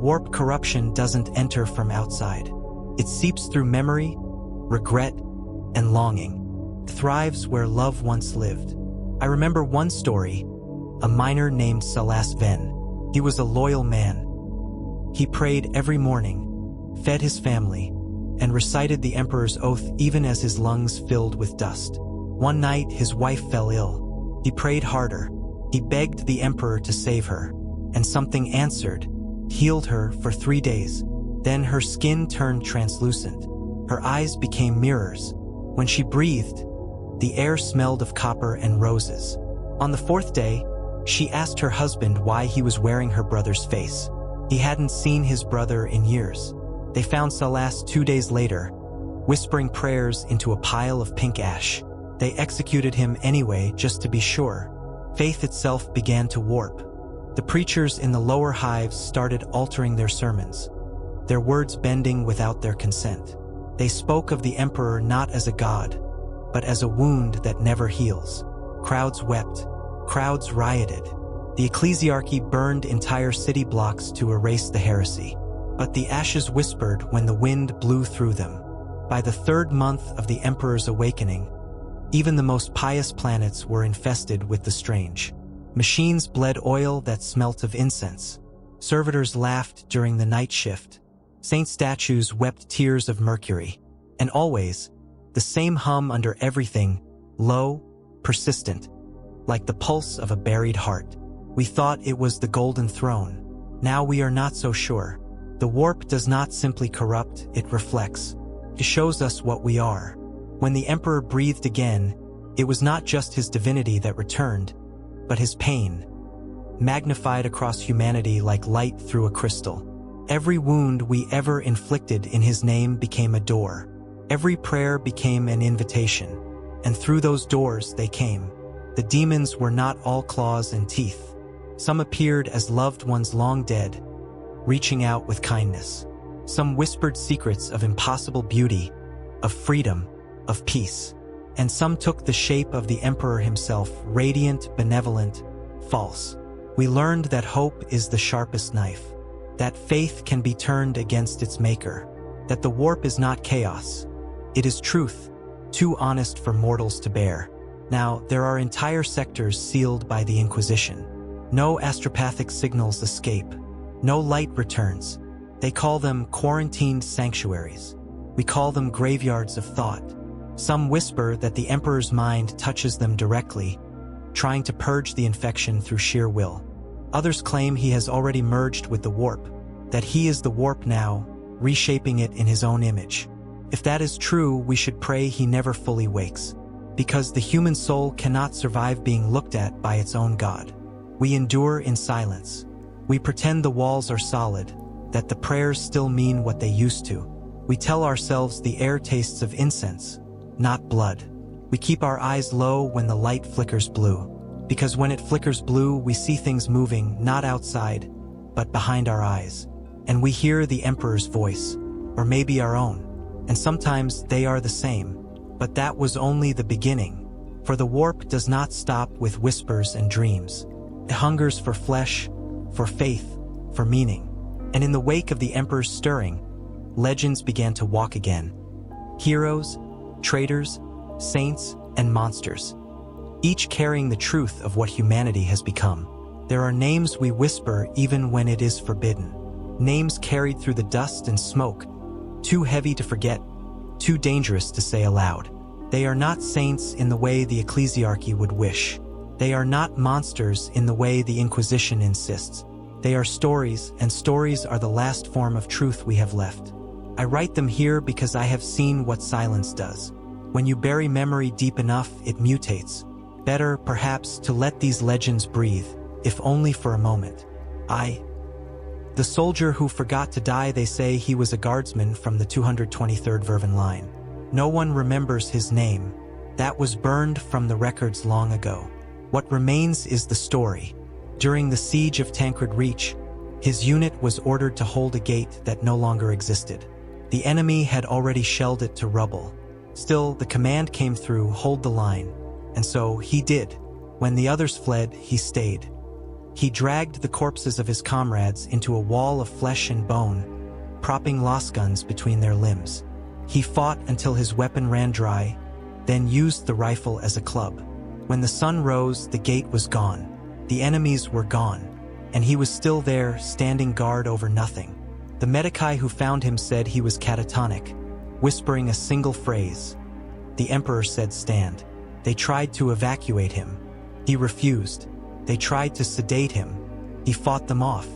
Warp corruption doesn't enter from outside. It seeps through memory, regret, and longing. Thrives where love once lived. I remember one story, a miner named Salas Ven. He was a loyal man. He prayed every morning, fed his family, and recited the emperor's oath even as his lungs filled with dust. One night, his wife fell ill. He prayed harder. He begged the emperor to save her, and something answered, healed her for 3 days. Then her skin turned translucent. Her eyes became mirrors. When she breathed, the air smelled of copper and roses. On the 4th day, she asked her husband why he was wearing her brother's face. He hadn't seen his brother in years. They found Salas 2 days later, whispering prayers into a pile of pink ash. They executed him anyway, just to be sure. Faith itself began to warp. The preachers in the lower hives started altering their sermons, their words bending without their consent. They spoke of the emperor not as a god, but as a wound that never heals. Crowds wept. Crowds rioted. The ecclesiarchy burned entire city blocks to erase the heresy. But the ashes whispered when the wind blew through them. By the 3rd month of the emperor's awakening, even the most pious planets were infested with the strange. Machines bled oil that smelt of incense. Servitors laughed during the night shift. Saint statues wept tears of mercury. And always, the same hum under everything, low, persistent, like the pulse of a buried heart. We thought it was the golden throne. Now we are not so sure. The warp does not simply corrupt, it reflects. It shows us what we are. When the emperor breathed again, it was not just his divinity that returned, but his pain, magnified across humanity like light through a crystal. Every wound we ever inflicted in his name became a door. Every prayer became an invitation. And through those doors they came. The demons were not all claws and teeth. Some appeared as loved ones long dead, reaching out with kindness. Some whispered secrets of impossible beauty, of freedom, of peace. And some took the shape of the emperor himself, radiant, benevolent, false. We learned that hope is the sharpest knife, that faith can be turned against its maker, that the warp is not chaos. It is truth, too honest for mortals to bear. Now, there are entire sectors sealed by the Inquisition. No astropathic signals escape. No light returns. They call them quarantined sanctuaries. We call them graveyards of thought. Some whisper that the emperor's mind touches them directly, trying to purge the infection through sheer will. Others claim he has already merged with the warp, that he is the warp now, reshaping it in his own image. If that is true, we should pray he never fully wakes, because the human soul cannot survive being looked at by its own God. We endure in silence. We pretend the walls are solid, that the prayers still mean what they used to. We tell ourselves the air tastes of incense, not blood. We keep our eyes low when the light flickers blue, because when it flickers blue, we see things moving, not outside, but behind our eyes. And we hear the emperor's voice, or maybe our own, and sometimes they are the same. But that was only the beginning, for the warp does not stop with whispers and dreams. It hungers for flesh, for faith, for meaning. And in the wake of the emperor's stirring, legends began to walk again. Heroes, traitors, saints, and monsters, each carrying the truth of what humanity has become. There are names we whisper even when it is forbidden. Names carried through the dust and smoke, too heavy to forget, too dangerous to say aloud. They are not saints in the way the ecclesiarchy would wish. They are not monsters in the way the Inquisition insists. They are stories, and stories are the last form of truth we have left. I write them here because I have seen what silence does. When you bury memory deep enough, it mutates. Better, perhaps, to let these legends breathe, if only for a moment. The soldier who forgot to die, they say he was a guardsman from the 223rd Verven line. No one remembers his name. That was burned from the records long ago. What remains is the story. During the siege of Tancred Reach, his unit was ordered to hold a gate that no longer existed. The enemy had already shelled it to rubble. Still, the command came through, hold the line. And so he did. When the others fled, he stayed. He dragged the corpses of his comrades into a wall of flesh and bone, propping lasguns between their limbs. He fought until his weapon ran dry, then used the rifle as a club. When the sun rose, the gate was gone. The enemies were gone, and he was still there, standing guard over nothing. The Medici who found him said he was catatonic, whispering a single phrase. The Emperor said stand. They tried to evacuate him. He refused. They tried to sedate him. He fought them off.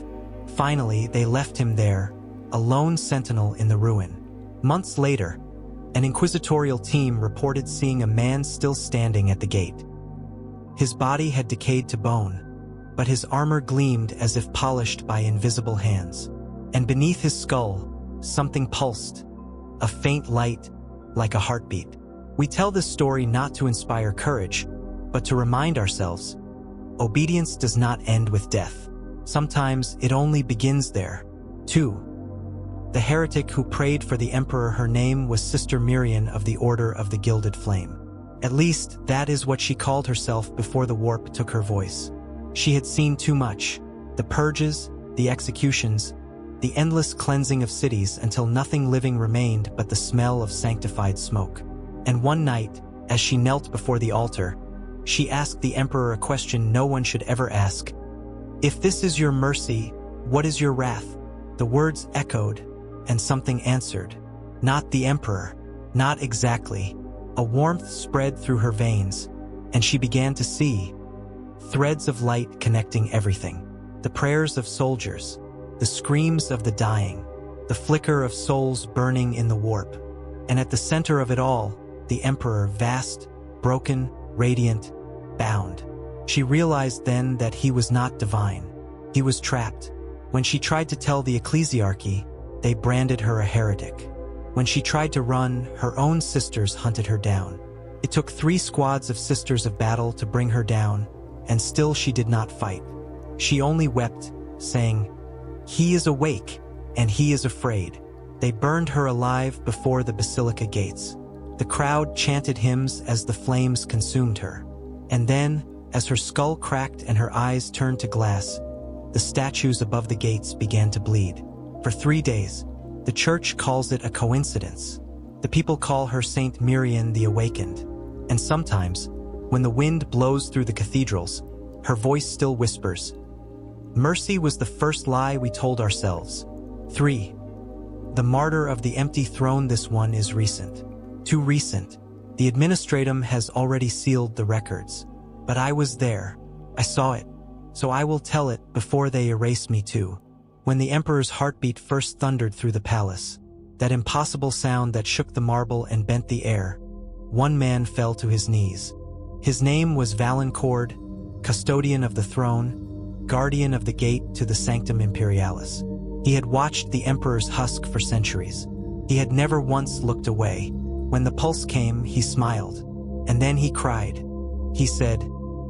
Finally, they left him there, a lone sentinel in the ruin. Months later, an inquisitorial team reported seeing a man still standing at the gate. His body had decayed to bone, but his armor gleamed as if polished by invisible hands. And beneath his skull, something pulsed, a faint light, like a heartbeat. We tell this story not to inspire courage, but to remind ourselves, obedience does not end with death. Sometimes it only begins there. 2. The heretic who prayed for the emperor, her name was Sister Miriam of the Order of the Gilded Flame. At least, that is what she called herself before the warp took her voice. She had seen too much. The purges, the executions, the endless cleansing of cities until nothing living remained but the smell of sanctified smoke. And one night, as she knelt before the altar, she asked the emperor a question no one should ever ask. If this is your mercy, what is your wrath? The words echoed, and something answered. Not the emperor. Not exactly. A warmth spread through her veins, and she began to see threads of light connecting everything. The prayers of soldiers, the screams of the dying, the flicker of souls burning in the warp. And at the center of it all, the emperor, vast, broken, radiant, bound. She realized then that he was not divine. He was trapped. When she tried to tell the ecclesiarchy, they branded her a heretic. When she tried to run, her own sisters hunted her down. It took 3 squads of sisters of battle to bring her down, and still she did not fight. She only wept, saying, "He is awake, and he is afraid." They burned her alive before the basilica gates. The crowd chanted hymns as the flames consumed her. And then, as her skull cracked and her eyes turned to glass, the statues above the gates began to bleed. For 3 days, the church calls it a coincidence. The people call her Saint Miriam the Awakened. And sometimes, when the wind blows through the cathedrals, her voice still whispers, "Mercy was the first lie we told ourselves." 3. The martyr of the empty throne. This one is recent. Too recent. The administratum has already sealed the records. But I was there. I saw it. So I will tell it before they erase me too. When the emperor's heartbeat first thundered through the palace, that impossible sound that shook the marble and bent the air, one man fell to his knees. His name was Valancourt, custodian of the throne, guardian of the gate to the Sanctum Imperialis. He had watched the emperor's husk for centuries. He had never once looked away. When the pulse came, he smiled. And then he cried. He said,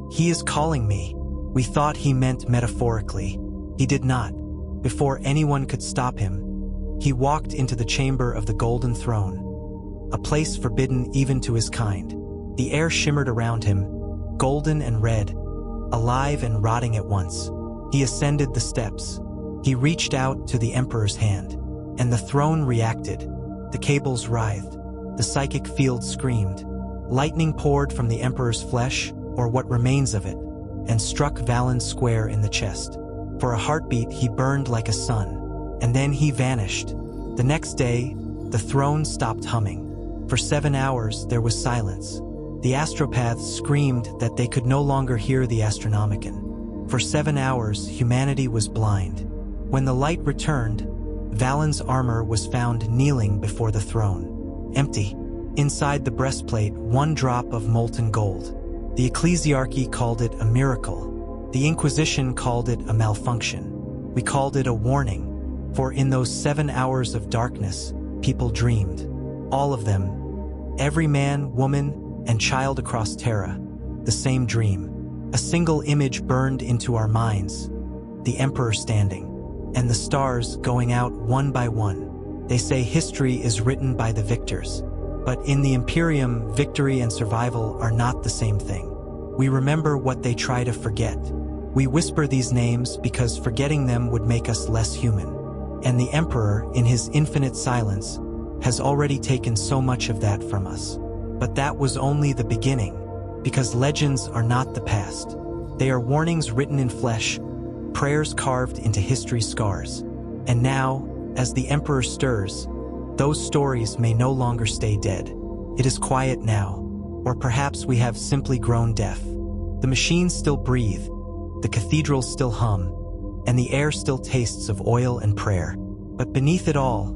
"He is calling me." We thought he meant metaphorically. He did not. Before anyone could stop him, he walked into the chamber of the golden throne, a place forbidden even to his kind. The air shimmered around him, golden and red, alive and rotting at once. He ascended the steps. He reached out to the emperor's hand, and the throne reacted. The cables writhed. The psychic field screamed. Lightning poured from the emperor's flesh, or what remains of it, and struck Valen square in the chest. For a heartbeat, he burned like a sun, and then he vanished. The next day, the throne stopped humming. For 7 hours, there was silence. The astropaths screamed that they could no longer hear the Astronomicon. For 7 hours, humanity was blind. When the light returned, Valen's armor was found kneeling before the throne. Empty. Inside the breastplate, one drop of molten gold. The ecclesiarchy called it a miracle. The Inquisition called it a malfunction. We called it a warning, for in those 7 hours of darkness, people dreamed. All of them, every man, woman, and child across Terra, the same dream. A single image burned into our minds, the Emperor standing, and the stars going out one by one. They say history is written by the victors. But in the Imperium, victory and survival are not the same thing. We remember what they try to forget. We whisper these names because forgetting them would make us less human. And the Emperor, in his infinite silence, has already taken so much of that from us. But that was only the beginning, because legends are not the past. They are warnings written in flesh, prayers carved into history's scars. And now, as the Emperor stirs, those stories may no longer stay dead. It is quiet now, or perhaps we have simply grown deaf. The machines still breathe, the cathedrals still hum, and the air still tastes of oil and prayer. But beneath it all,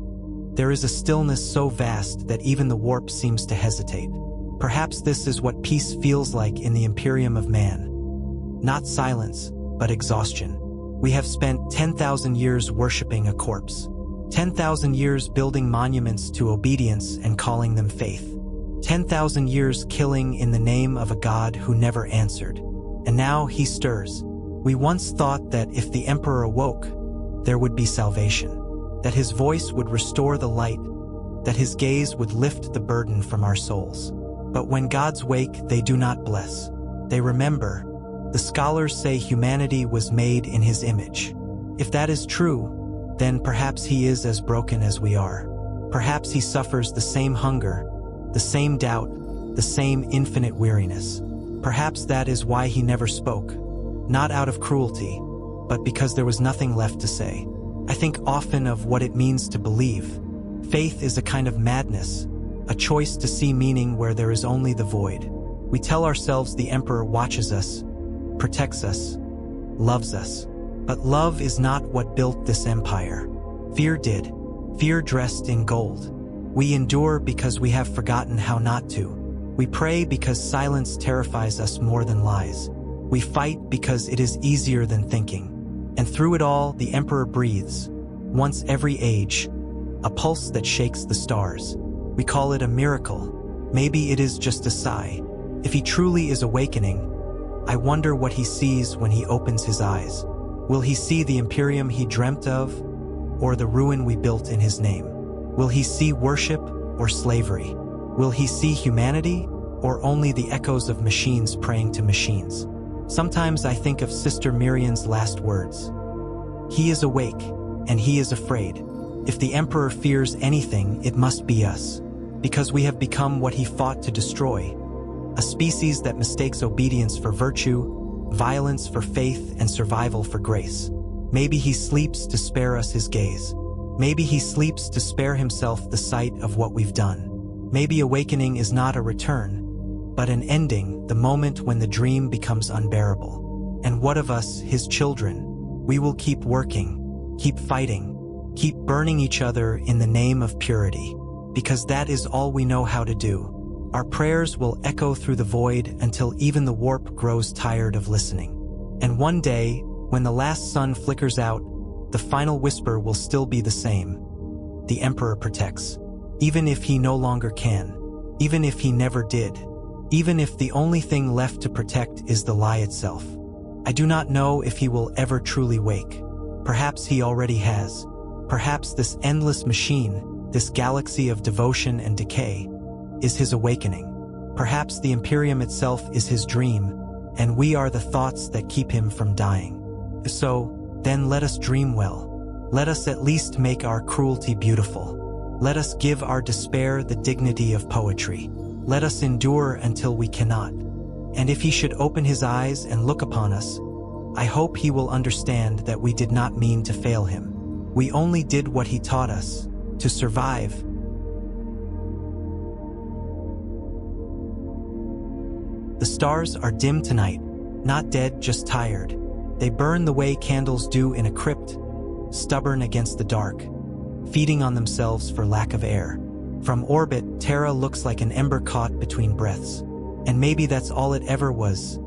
there is a stillness so vast that even the warp seems to hesitate. Perhaps this is what peace feels like in the Imperium of Man. Not silence, but exhaustion. We have spent 10,000 years worshipping a corpse. 10,000 years building monuments to obedience and calling them faith. 10,000 years killing in the name of a God who never answered. And now he stirs. We once thought that if the Emperor awoke, there would be salvation. That his voice would restore the light. That his gaze would lift the burden from our souls. But when gods wake, they do not bless. They remember. The scholars say humanity was made in his image. If that is true, then perhaps he is as broken as we are. Perhaps he suffers the same hunger, the same doubt, the same infinite weariness. Perhaps that is why he never spoke, not out of cruelty, but because there was nothing left to say. I think often of what it means to believe. Faith is a kind of madness, a choice to see meaning where there is only the void. We tell ourselves the Emperor watches us, protects us, loves us. But love is not what built this empire. Fear did. Fear dressed in gold. We endure because we have forgotten how not to. We pray because silence terrifies us more than lies. We fight because it is easier than thinking. And through it all, the Emperor breathes, once every age, a pulse that shakes the stars. We call it a miracle. Maybe it is just a sigh. If he truly is awakening, I wonder what he sees when he opens his eyes. Will he see the Imperium he dreamt of, or the ruin we built in his name? Will he see worship or slavery? Will he see humanity, or only the echoes of machines praying to machines? Sometimes I think of Sister Miriam's last words. He is awake, and he is afraid. If the Emperor fears anything, it must be us, because we have become what he fought to destroy, a species that mistakes obedience for virtue, violence for faith, and survival for grace. Maybe he sleeps to spare us his gaze. Maybe he sleeps to spare himself the sight of what we've done. Maybe awakening is not a return, but an ending, the moment when the dream becomes unbearable. And what of us, his children? We will keep working, keep fighting, keep burning each other in the name of purity, because that is all we know how to do. Our prayers will echo through the void until even the warp grows tired of listening. And one day, when the last sun flickers out, the final whisper will still be the same. The Emperor protects, even if he no longer can, even if he never did, even if the only thing left to protect is the lie itself. I do not know if he will ever truly wake. Perhaps he already has. Perhaps this endless machine, this galaxy of devotion and decay, is his awakening. Perhaps the Imperium itself is his dream, and we are the thoughts that keep him from dying. So, then let us dream well. Let us at least make our cruelty beautiful. Let us give our despair the dignity of poetry. Let us endure until we cannot. And if he should open his eyes and look upon us, I hope he will understand that we did not mean to fail him. We only did what he taught us, to survive. The stars are dim tonight, not dead, just tired. They burn the way candles do in a crypt, stubborn against the dark, feeding on themselves for lack of air. From orbit, Terra looks like an ember caught between breaths. And maybe that's all it ever was,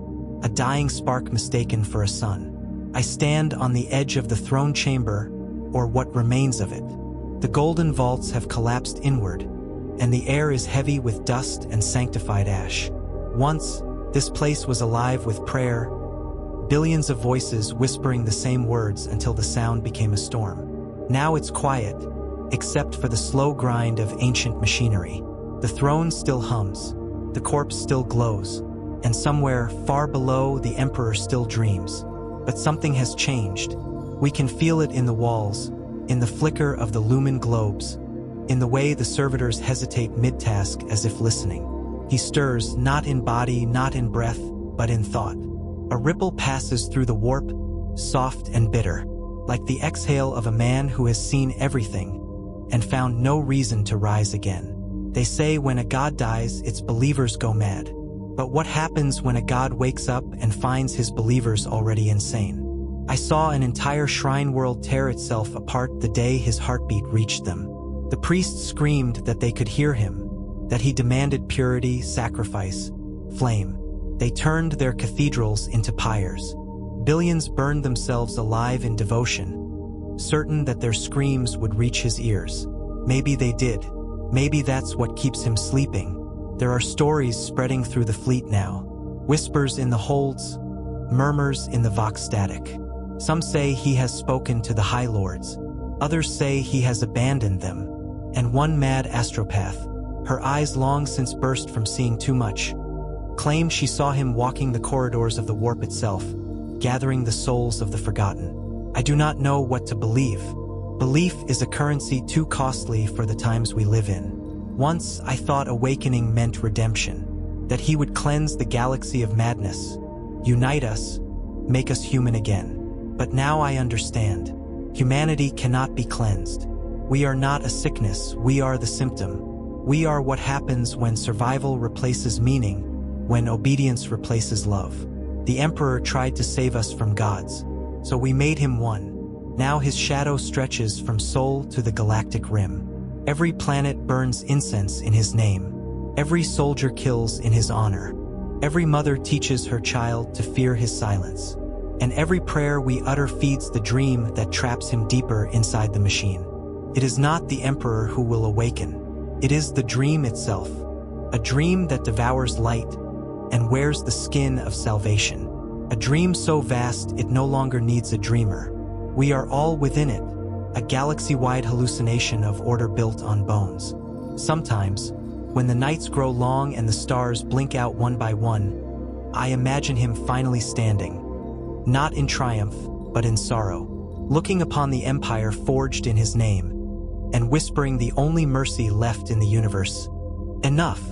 a dying spark mistaken for a sun. I stand on the edge of the throne chamber, or what remains of it. The golden vaults have collapsed inward, and the air is heavy with dust and sanctified ash. Once, this place was alive with prayer, billions of voices whispering the same words until the sound became a storm. Now it's quiet, except for the slow grind of ancient machinery. The throne still hums, the corpse still glows, and somewhere far below the emperor still dreams. But something has changed. We can feel it in the walls, in the flicker of the lumen globes, in the way the servitors hesitate mid-task as if listening. He stirs, not in body, not in breath, but in thought. A ripple passes through the warp, soft and bitter, like the exhale of a man who has seen everything and found no reason to rise again. They say when a god dies, its believers go mad. But what happens when a god wakes up and finds his believers already insane? I saw an entire shrine world tear itself apart the day his heartbeat reached them. The priests screamed that they could hear him, that he demanded purity, sacrifice, flame. They turned their cathedrals into pyres. Billions burned themselves alive in devotion, certain that their screams would reach his ears. Maybe they did. Maybe that's what keeps him sleeping. There are stories spreading through the fleet now. Whispers in the holds, murmurs in the vox static. Some say he has spoken to the High Lords. Others say he has abandoned them. And one mad astropath, her eyes long since burst from seeing too much, claimed she saw him walking the corridors of the warp itself, gathering the souls of the forgotten. I do not know what to believe. Belief is a currency too costly for the times we live in. Once I thought awakening meant redemption, that he would cleanse the galaxy of madness, unite us, make us human again. But now I understand. Humanity cannot be cleansed. We are not a sickness, we are the symptom. We are what happens when survival replaces meaning, when obedience replaces love. The Emperor tried to save us from gods, so we made him one. Now his shadow stretches from Sol to the galactic rim. Every planet burns incense in his name. Every soldier kills in his honor. Every mother teaches her child to fear his silence. And every prayer we utter feeds the dream that traps him deeper inside the machine. It is not the Emperor who will awaken. It is the dream itself, a dream that devours light and wears the skin of salvation. A dream so vast it no longer needs a dreamer. We are all within it, a galaxy-wide hallucination of order built on bones. Sometimes, when the nights grow long and the stars blink out one by one, I imagine him finally standing, not in triumph, but in sorrow, looking upon the empire forged in his name, and whispering the only mercy left in the universe. Enough.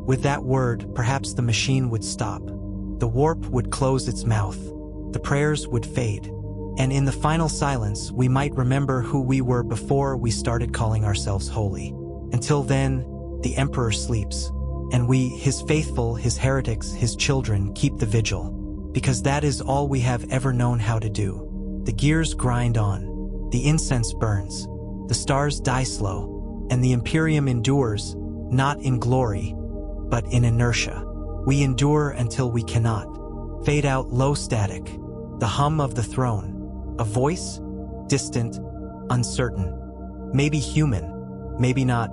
With that word, perhaps the machine would stop. The warp would close its mouth. The prayers would fade. And in the final silence, we might remember who we were before we started calling ourselves holy. Until then, the Emperor sleeps. And we, his faithful, his heretics, his children, keep the vigil. Because that is all we have ever known how to do. The gears grind on. The incense burns. The stars die slow. And the Imperium endures, not in glory, but in inertia. We endure until we cannot. Fade out low static. The hum of the throne. A voice? Distant, uncertain. Maybe human, maybe not.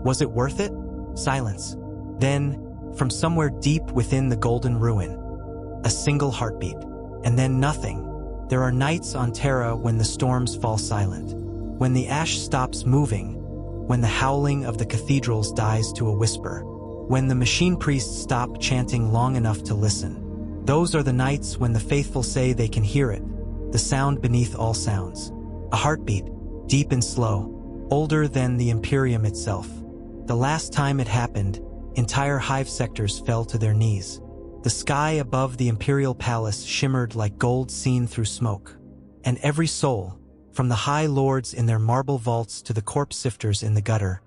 Was it worth it? Silence. Then, from somewhere deep within the golden ruin, a single heartbeat. And then nothing. There are nights on Terra when the storms fall silent. When the ash stops moving. When the howling of the cathedrals dies to a whisper. When the machine priests stop chanting long enough to listen. Those are the nights when the faithful say they can hear it. The sound beneath all sounds. A heartbeat, deep and slow, older than the Imperium itself. The last time it happened, entire hive sectors fell to their knees. The sky above the Imperial Palace shimmered like gold seen through smoke. And every soul, from the High Lords in their marble vaults to the corpse sifters in the gutter,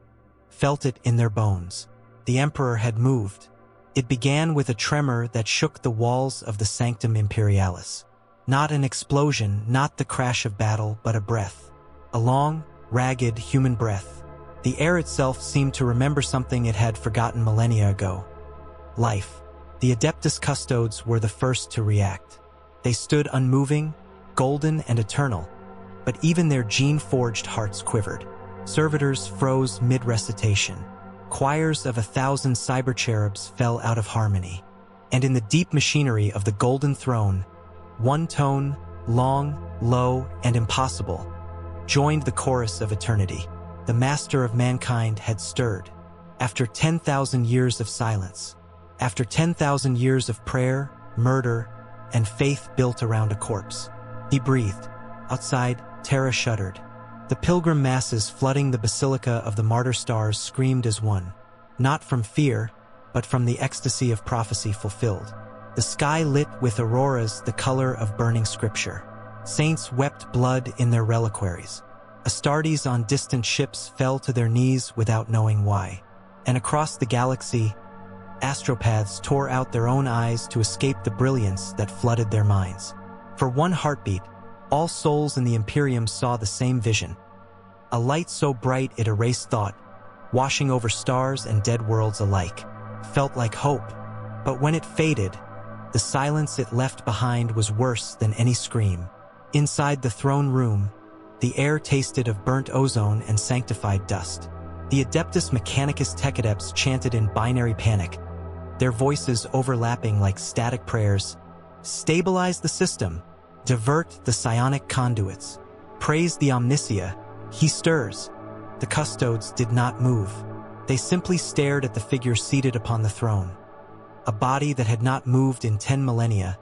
felt it in their bones. The Emperor had moved. It began with a tremor that shook the walls of the Sanctum Imperialis. Not an explosion, not the crash of battle, but a breath. A long, ragged human breath. The air itself seemed to remember something it had forgotten millennia ago. Life. The Adeptus Custodes were the first to react. They stood unmoving, golden and eternal, but even their gene-forged hearts quivered. Servitors froze mid-recitation. Choirs of 1,000 cyber cherubs fell out of harmony. And in the deep machinery of the Golden Throne, one tone, long, low, and impossible, joined the chorus of eternity. The Master of Mankind had stirred. After 10,000 years of silence, after 10,000 years of prayer, murder, and faith built around a corpse, he breathed. Outside, Terra shuddered. The pilgrim masses flooding the Basilica of the Martyr Stars screamed as one, not from fear, but from the ecstasy of prophecy fulfilled. The sky lit with auroras the color of burning scripture. Saints wept blood in their reliquaries. Astartes on distant ships fell to their knees without knowing why. And across the galaxy, astropaths tore out their own eyes to escape the brilliance that flooded their minds. For one heartbeat, all souls in the Imperium saw the same vision. A light so bright it erased thought, washing over stars and dead worlds alike. Felt like hope, but when it faded, the silence it left behind was worse than any scream. Inside the throne room, the air tasted of burnt ozone and sanctified dust. The Adeptus Mechanicus Tech-Adepts chanted in binary panic, their voices overlapping like static prayers. Stabilize the system. Divert the psionic conduits. Praise the Omnicia. He stirs. The Custodes did not move. They simply stared at the figure seated upon the throne. A body that had not moved in 10 millennia,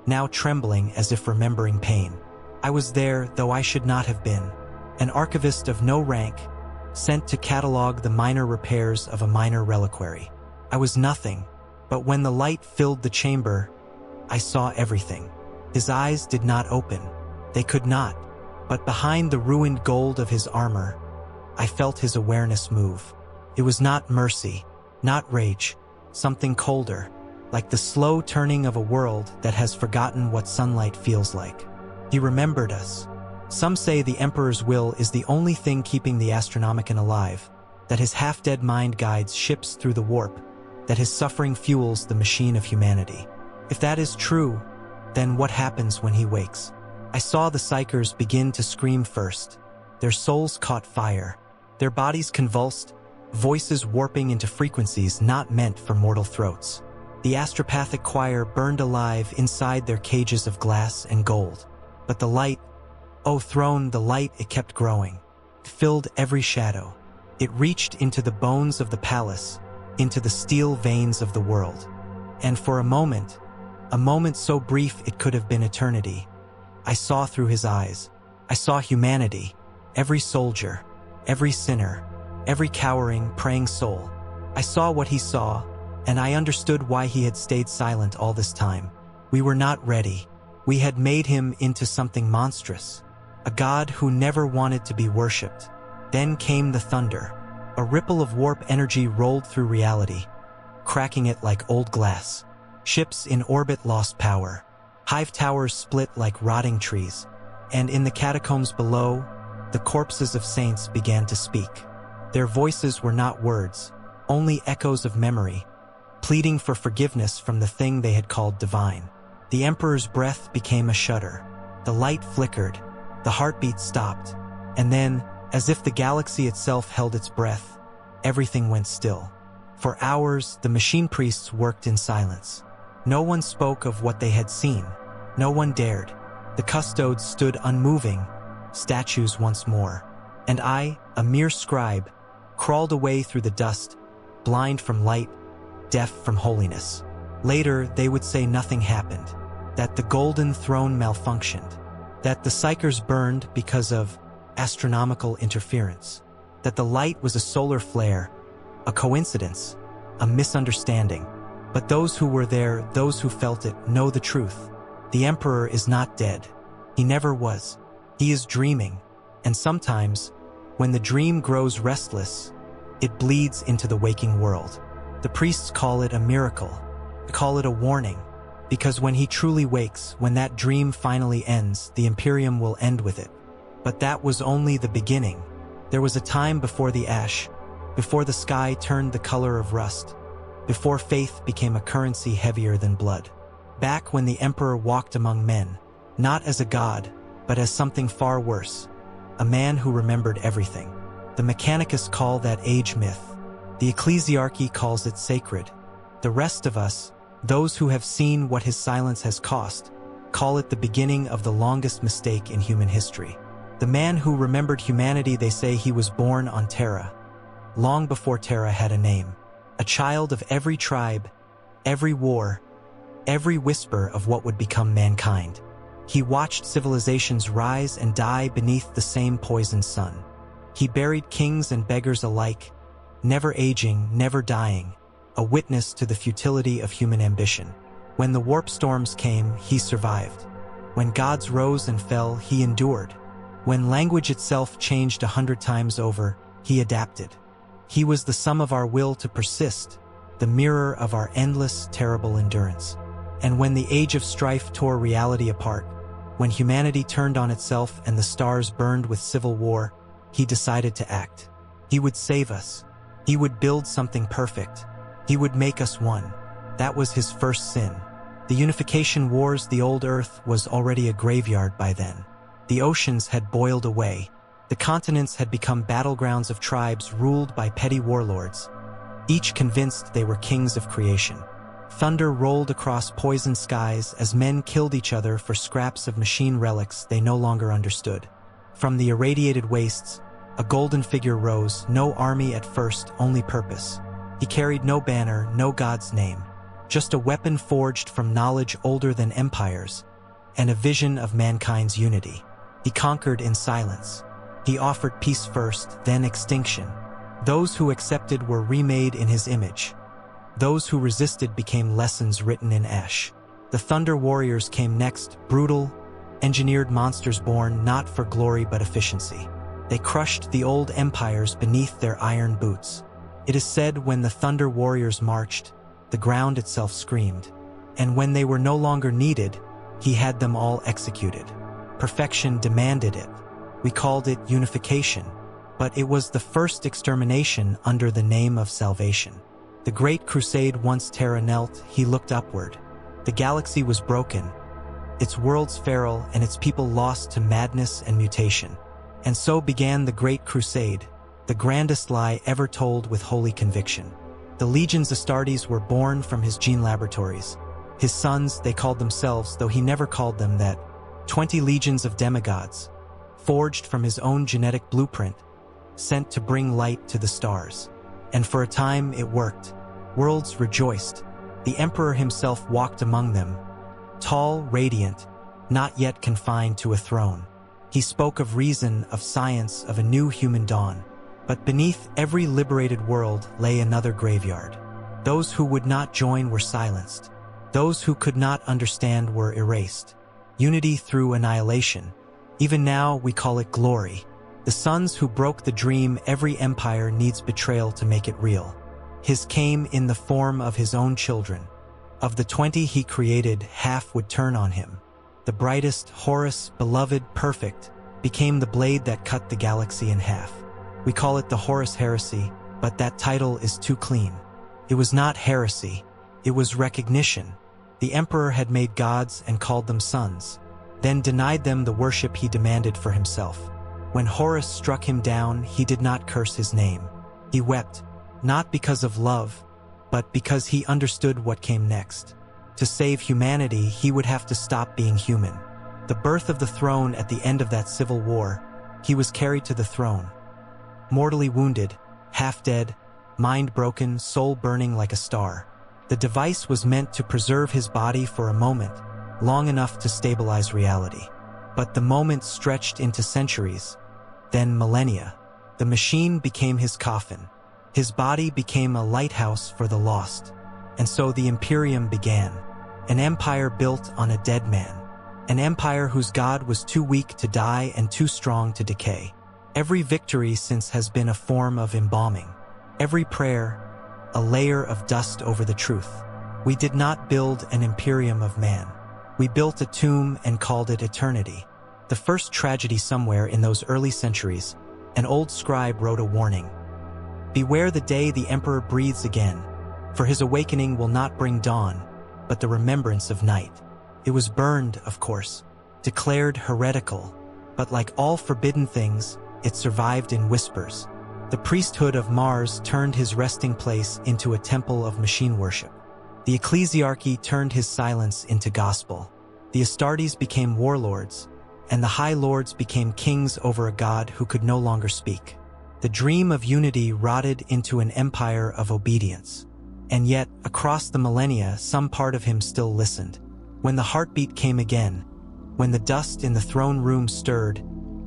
now trembling as if remembering pain. I was there, though I should not have been. An archivist of no rank, sent to catalog the minor repairs of a minor reliquary. I was nothing, but when the light filled the chamber, I saw everything. His eyes did not open. They could not. But behind the ruined gold of his armor, I felt his awareness move. It was not mercy, not rage, something colder, like the slow turning of a world that has forgotten what sunlight feels like. He remembered us. Some say the Emperor's will is the only thing keeping the Astronomicon alive, that his half-dead mind guides ships through the warp, that his suffering fuels the machine of humanity. If that is true, then what happens when he wakes? I saw the Psykers begin to scream first. Their souls caught fire. Their bodies convulsed, voices warping into frequencies not meant for mortal throats. The astropathic choir burned alive inside their cages of glass and gold. But the light, oh throne, the light, it kept growing. It filled every shadow. It reached into the bones of the palace, into the steel veins of the world. And for a moment so brief it could have been eternity, I saw through his eyes. I saw humanity, every soldier, every sinner, every cowering, praying soul. I saw what he saw, and I understood why he had stayed silent all this time. We were not ready. We had made him into something monstrous, a god who never wanted to be worshipped. Then came the thunder. A ripple of warp energy rolled through reality, cracking it like old glass. Ships in orbit lost power. Hive towers split like rotting trees. And in the catacombs below, the corpses of saints began to speak. Their voices were not words, only echoes of memory, pleading for forgiveness from the thing they had called divine. The Emperor's breath became a shudder. The light flickered, the heartbeat stopped, and then, as if the galaxy itself held its breath, everything went still. For hours, the machine priests worked in silence. No one spoke of what they had seen. No one dared. The Custodes stood unmoving, statues once more. And I, a mere scribe, crawled away through the dust, blind from light, deaf from holiness. Later, they would say nothing happened, that the Golden Throne malfunctioned, that the Psykers burned because of astronomical interference, that the light was a solar flare, a coincidence, a misunderstanding. But those who were there, those who felt it, know the truth. The Emperor is not dead. He never was. He is dreaming, and sometimes, when the dream grows restless, it bleeds into the waking world. The priests call it a miracle, call it a warning, because when he truly wakes, when that dream finally ends, the Imperium will end with it. But that was only the beginning. There was a time before the ash, before the sky turned the color of rust, before faith became a currency heavier than blood. Back when the emperor walked among men, not as a god, but as something far worse, a man who remembered everything. The Mechanicus call that age myth. The ecclesiarchy calls it sacred. The rest of us, those who have seen what his silence has cost, call it the beginning of the longest mistake in human history. The man who remembered humanity, they say he was born on Terra, long before Terra had a name. A child of every tribe, every war, every whisper of what would become mankind. He watched civilizations rise and die beneath the same poisoned sun. He buried kings and beggars alike, never aging, never dying, a witness to the futility of human ambition. When the warp storms came, he survived. When gods rose and fell, he endured. When language itself changed 100 times over, he adapted. He was the sum of our will to persist, the mirror of our endless, terrible endurance. And when the age of strife tore reality apart, when humanity turned on itself and the stars burned with civil war, he decided to act. He would save us. He would build something perfect. He would make us one. That was his first sin. The unification wars, the old Earth was already a graveyard by then. The oceans had boiled away. The continents had become battlegrounds of tribes ruled by petty warlords, each convinced they were kings of creation. Thunder rolled across poisoned skies as men killed each other for scraps of machine relics they no longer understood. From the irradiated wastes, a golden figure rose, no army at first, only purpose. He carried no banner, no god's name, just a weapon forged from knowledge older than empires, and a vision of mankind's unity. He conquered in silence. He offered peace first, then extinction. Those who accepted were remade in his image. Those who resisted became lessons written in ash. The Thunder Warriors came next, brutal, engineered monsters born not for glory but efficiency. They crushed the old empires beneath their iron boots. It is said when the Thunder Warriors marched, the ground itself screamed. And when they were no longer needed, he had them all executed. Perfection demanded it. We called it unification, but it was the first extermination under the name of salvation. The Great Crusade, once Terra knelt, he looked upward. The galaxy was broken, its worlds feral, and its people lost to madness and mutation. And so began the Great Crusade, the grandest lie ever told with holy conviction. The legions Astartes were born from his gene laboratories. His sons, they called themselves, though he never called them that, 20 legions of demigods, forged from his own genetic blueprint, sent to bring light to the stars. And for a time it worked. Worlds rejoiced. The emperor himself walked among them, tall, radiant, not yet confined to a throne. He spoke of reason, of science, of a new human dawn. But beneath every liberated world lay another graveyard. Those who would not join were silenced. Those who could not understand were erased. Unity through annihilation. Even now we call it glory. The sons who broke the dream, every empire needs betrayal to make it real. His came in the form of his own children. Of the 20 he created, half would turn on him. The brightest, Horus, beloved, perfect, became the blade that cut the galaxy in half. We call it the Horus Heresy, but that title is too clean. It was not heresy, it was recognition. The emperor had made gods and called them sons, then denied them the worship he demanded for himself. When Horus struck him down, he did not curse his name. He wept, not because of love, but because he understood what came next. To save humanity, he would have to stop being human. The birth of the throne at the end of that civil war, he was carried to the throne. Mortally wounded, half dead, mind broken, soul burning like a star. The device was meant to preserve his body for a moment, long enough to stabilize reality. But the moment stretched into centuries, then millennia. The machine became his coffin. His body became a lighthouse for the lost. And so the Imperium began. An empire built on a dead man. An empire whose god was too weak to die and too strong to decay. Every victory since has been a form of embalming. Every prayer, a layer of dust over the truth. We did not build an imperium of man. We built a tomb and called it eternity. The first tragedy somewhere in those early centuries, An old scribe wrote a warning. Beware the day the emperor breathes again, for his awakening will not bring dawn, but the remembrance of night. It was burned, of course, declared heretical, but like all forbidden things, it survived in whispers. The priesthood of Mars turned his resting place into a temple of machine worship. The ecclesiarchy turned his silence into gospel. The Astartes became warlords, and the High Lords became kings over a god who could no longer speak. The dream of unity rotted into an empire of obedience. And yet, across the millennia, some part of him still listened. When the heartbeat came again, when the dust in the throne room stirred,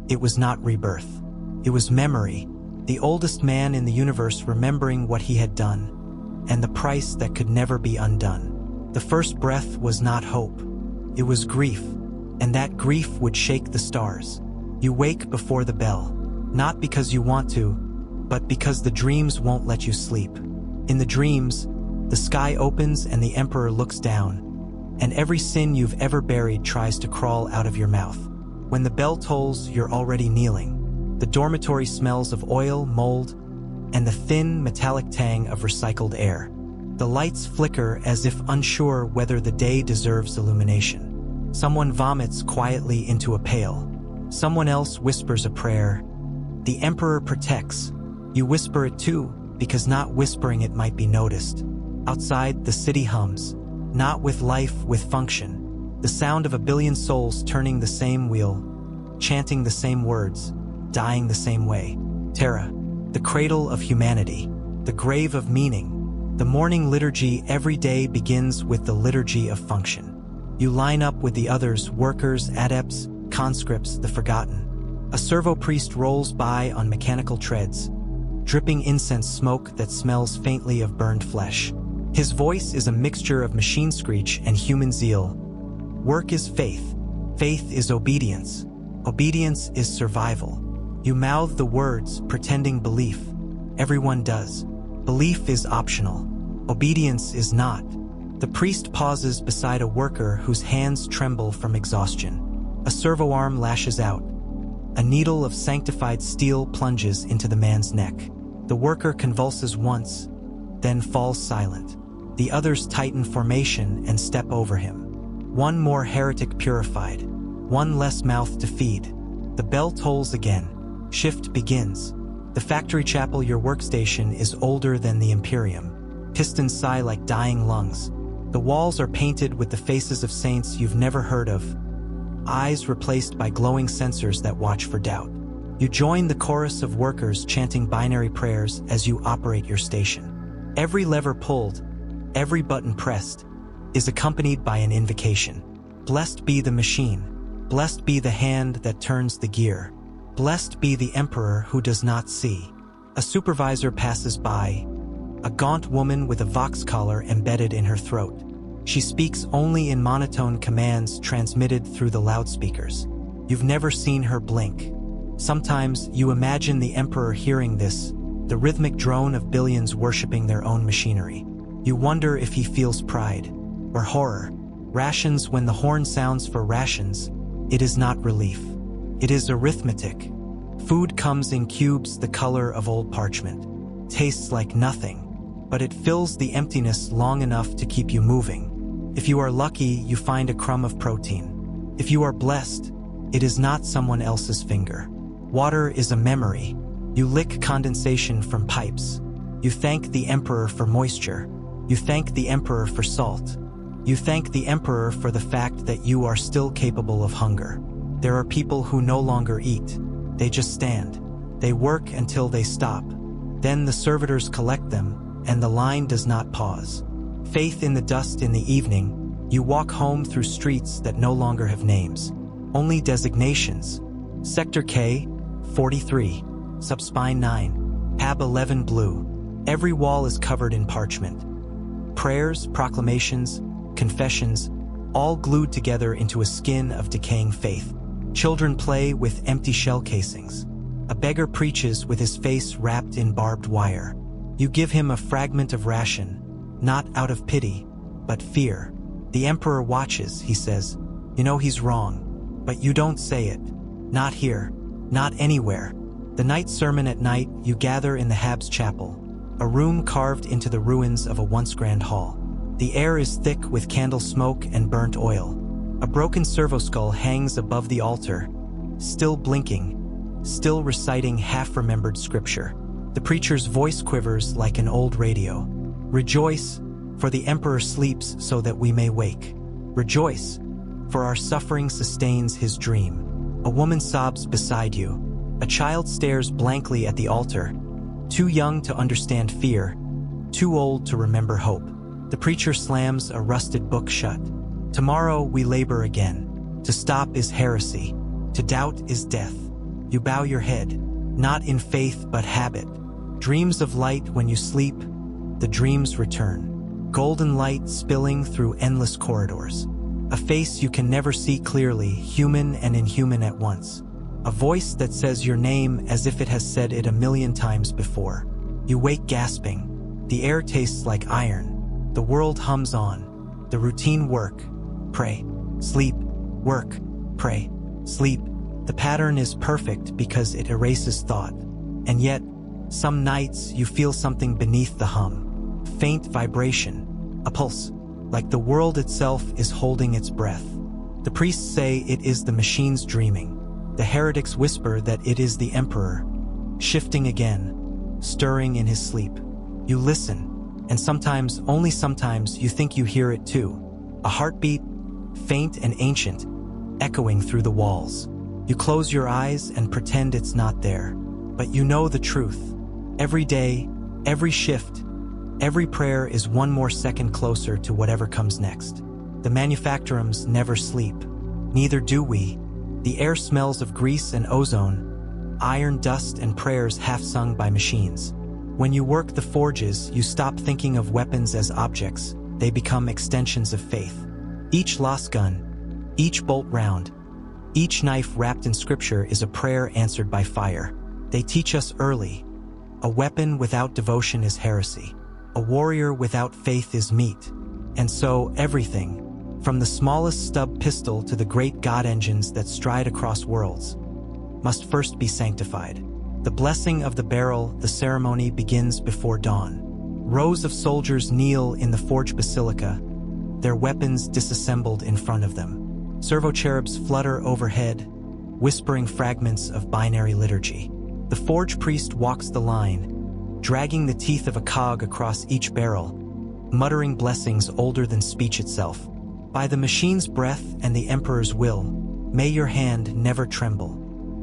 it was not rebirth. It was memory, the oldest man in the universe remembering what he had done, and the price that could never be undone. The first breath was not hope. It was grief, and that grief would shake the stars. You wake before the bell, not because you want to, but because the dreams won't let you sleep. In the dreams, the sky opens and the emperor looks down, and every sin you've ever buried tries to crawl out of your mouth. When the bell tolls, you're already kneeling. The dormitory smells of oil, mold, and the thin, metallic tang of recycled air. The lights flicker as if unsure whether the day deserves illumination. Someone vomits quietly into a pail. Someone else whispers a prayer. The emperor protects. You whisper it too, because not whispering it might be noticed. Outside, the city hums, not with life, with function. The sound of a billion souls turning the same wheel, chanting the same words, dying the same way. Terra, the cradle of humanity, the grave of meaning. The morning liturgy every day begins with the liturgy of function. You line up with the others, workers, adepts, conscripts, the forgotten. A servo priest rolls by on mechanical treads, dripping incense smoke that smells faintly of burned flesh. His voice is a mixture of machine screech and human zeal. Work is faith. Faith is obedience. Obedience is survival. You mouth the words, pretending belief. Everyone does. Belief is optional. Obedience is not. The priest pauses beside a worker whose hands tremble from exhaustion. A servo arm lashes out. A needle of sanctified steel plunges into the man's neck. The worker convulses once, then falls silent. The others tighten formation and step over him. One more heretic purified. One less mouth to feed. The bell tolls again. Shift begins. The factory chapel, your workstation, is older than the Imperium. Pistons sigh like dying lungs. The walls are painted with the faces of saints you've never heard of. Eyes replaced by glowing sensors that watch for doubt. You join the chorus of workers chanting binary prayers as you operate your station. Every lever pulled, every button pressed, is accompanied by an invocation. Blessed be the machine. Blessed be the hand that turns the gear. Blessed be the emperor who does not see. A supervisor passes by, a gaunt woman with a vox collar embedded in her throat. She speaks only in monotone commands transmitted through the loudspeakers. You've never seen her blink. Sometimes you imagine the emperor hearing this, the rhythmic drone of billions worshipping their own machinery. You wonder if he feels pride or horror. Rations, when the horn sounds for rations, it is not relief. It is arithmetic. Food comes in cubes the color of old parchment. Tastes like nothing, but it fills the emptiness long enough to keep you moving. If you are lucky, you find a crumb of protein. If you are blessed, it is not someone else's finger. Water is a memory. You lick condensation from pipes. You thank the emperor for moisture. You thank the emperor for salt. You thank the emperor for the fact that you are still capable of hunger. There are people who no longer eat. They just stand. They work until they stop. Then the servitors collect them, and the line does not pause. Faith in the dust in the evening, you walk home through streets that no longer have names. Only designations. Sector K, 43. Subspine 9. Hab 11 blue. Every wall is covered in parchment. Prayers, proclamations, confessions, all glued together into a skin of decaying faith. Children play with empty shell casings. A beggar preaches with his face wrapped in barbed wire. You give him a fragment of ration, not out of pity, but fear. The emperor watches, he says. You know he's wrong, but you don't say it. Not here, not anywhere. The night sermon at night, you gather in the Habs Chapel, a room carved into the ruins of a once grand hall. The air is thick with candle smoke and burnt oil. A broken servoskull hangs above the altar, still blinking, still reciting half-remembered scripture. The preacher's voice quivers like an old radio. Rejoice, for the emperor sleeps so that we may wake. Rejoice, for our suffering sustains his dream. A woman sobs beside you. A child stares blankly at the altar, too young to understand fear, too old to remember hope. The preacher slams a rusted book shut. Tomorrow we labor again. To stop is heresy. To doubt is death. You bow your head, not in faith but habit. Dreams of light when you sleep, the dreams return. Golden light spilling through endless corridors. A face you can never see clearly, human and inhuman at once. A voice that says your name as if it has said it 1,000,000 times before. You wake gasping. The air tastes like iron. The world hums on. The routine work. Pray. Sleep. Work. Pray. Sleep. The pattern is perfect because it erases thought. And yet, some nights you feel something beneath the hum. Faint vibration. A pulse. Like the world itself is holding its breath. The priests say it is the machines dreaming. The heretics whisper that it is the emperor, shifting again, stirring in his sleep. You listen, and sometimes, only sometimes, you think you hear it too. A heartbeat, faint and ancient, echoing through the walls. You close your eyes and pretend it's not there. But you know the truth. Every day, every shift, every prayer is one more second closer to whatever comes next. The manufacturums never sleep. Neither do we. The air smells of grease and ozone, iron dust and prayers half-sung by machines. When you work the forges, you stop thinking of weapons as objects. They become extensions of faith. Each lost gun, each bolt round, each knife wrapped in scripture is a prayer answered by fire. They teach us early. A weapon without devotion is heresy. A warrior without faith is meat. And so, everything, from the smallest stub pistol to the great God engines that stride across worlds, must first be sanctified. The blessing of the barrel, the ceremony begins before dawn. Rows of soldiers kneel in the forge basilica, their weapons disassembled in front of them. Servo-cherubs flutter overhead, whispering fragments of binary liturgy. The forge priest walks the line, dragging the teeth of a cog across each barrel, muttering blessings older than speech itself. By the machine's breath and the emperor's will, may your hand never tremble.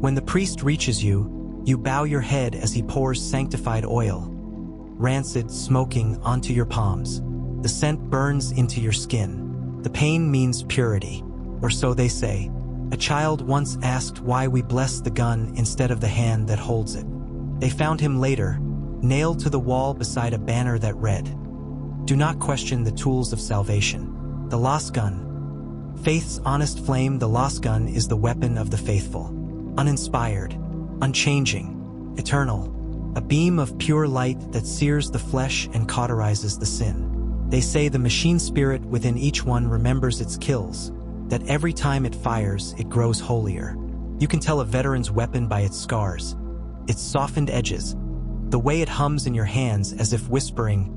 When the priest reaches you, you bow your head as he pours sanctified oil, rancid, smoking, onto your palms. The scent burns into your skin. The pain means purity, or so they say. A child once asked why we bless the gun instead of the hand that holds it. They found him later, nailed to the wall beside a banner that read, "Do not question the tools of salvation." The lost gun. Faith's honest flame, the lost gun is the weapon of the faithful. Uninspired, unchanging, eternal. A beam of pure light that sears the flesh and cauterizes the sin. They say the machine spirit within each one remembers its kills, that every time it fires, it grows holier. You can tell a veteran's weapon by its scars, its softened edges, the way it hums in your hands as if whispering,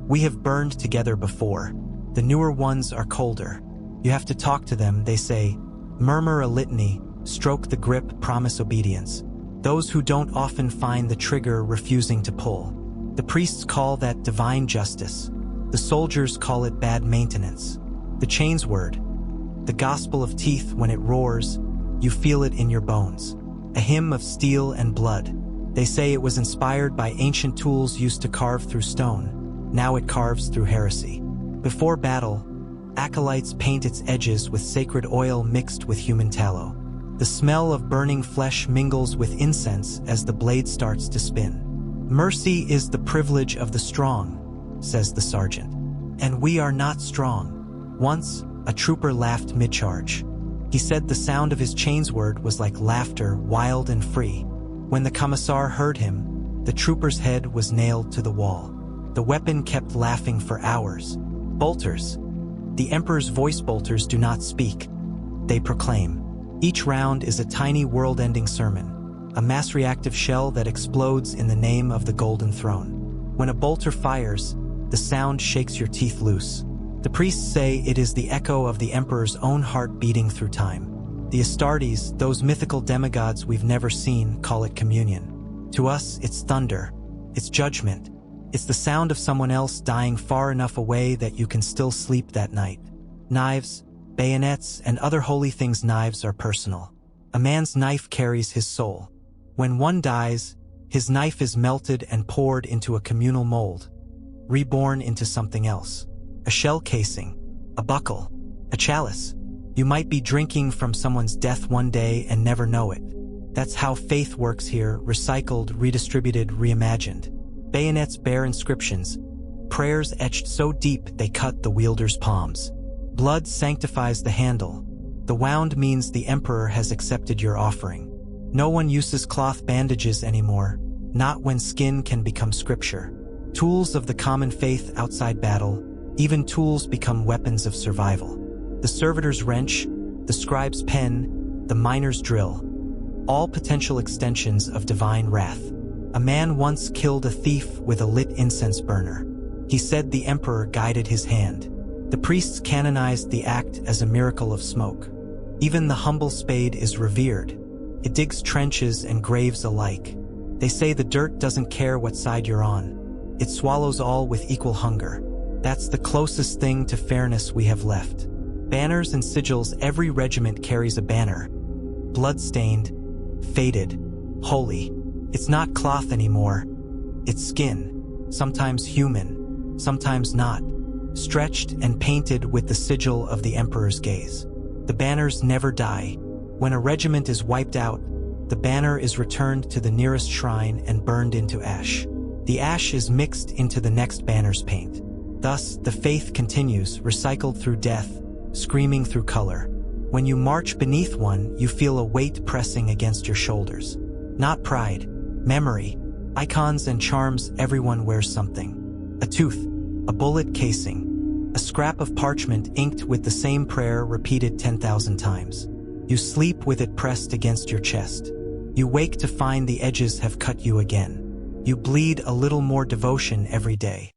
"We have burned together before." The newer ones are colder. You have to talk to them, they say, murmur a litany, stroke the grip, promise obedience. Those who don't often find the trigger, refusing to pull. The priests call that divine justice. The soldiers call it bad maintenance. The chains word, the gospel of teeth, when it roars, you feel it in your bones. A hymn of steel and blood. They say it was inspired by ancient tools used to carve through stone. Now it carves through heresy. Before battle, acolytes paint its edges with sacred oil mixed with human tallow. The smell of burning flesh mingles with incense as the blade starts to spin. Mercy is the privilege of the strong, says the sergeant. And we are not strong. Once, a trooper laughed mid-charge. He said the sound of his chains word was like laughter, wild and free. When the commissar heard him, the trooper's head was nailed to the wall. The weapon kept laughing for hours. Bolters. The emperor's voice bolters do not speak. They proclaim. Each round is a tiny world-ending sermon. a mass-reactive shell that explodes in the name of the Golden Throne. When a bolter fires, the sound shakes your teeth loose. The priests say it is the echo of the Emperor's own heart beating through time. The Astartes, those mythical demigods we've never seen, call it communion. To us, it's thunder. It's judgment. It's the sound of someone else dying far enough away that you can still sleep that night. Knives, bayonets, and other holy things. Knives are personal. A man's knife carries his soul. When one dies, his knife is melted and poured into a communal mold, reborn into something else. A shell casing, a buckle, a chalice. You might be drinking from someone's death one day and never know it. That's how faith works here, recycled, redistributed, reimagined. Bayonets bear inscriptions, prayers etched so deep they cut the wielder's palms. Blood sanctifies the handle. The wound means the Emperor has accepted your offering. No one uses cloth bandages anymore, not when skin can become scripture. Tools of the common faith outside battle, even tools become weapons of survival. The servitor's wrench, the scribe's pen, the miner's drill, all potential extensions of divine wrath. A man once killed a thief with a lit incense burner. He said the Emperor guided his hand. The priests canonized the act as a miracle of smoke. Even the humble spade is revered. It digs trenches and graves alike. They say the dirt doesn't care what side you're on. It swallows all with equal hunger. That's the closest thing to fairness we have left. Banners and sigils. Every regiment carries a banner. Blood-stained, faded, holy. It's not cloth anymore. It's skin. Sometimes human, sometimes not. Stretched and painted with the sigil of the Emperor's gaze. The banners never die. When a regiment is wiped out, the banner is returned to the nearest shrine and burned into ash. The ash is mixed into the next banner's paint. Thus, the faith continues, recycled through death, screaming through color. When you march beneath one, you feel a weight pressing against your shoulders. Not pride, memory, icons and charms. Everyone wears something. A tooth, a bullet casing, a scrap of parchment inked with the same prayer repeated 10,000 times. You sleep with it pressed against your chest. You wake to find the edges have cut you again. You bleed a little more devotion every day.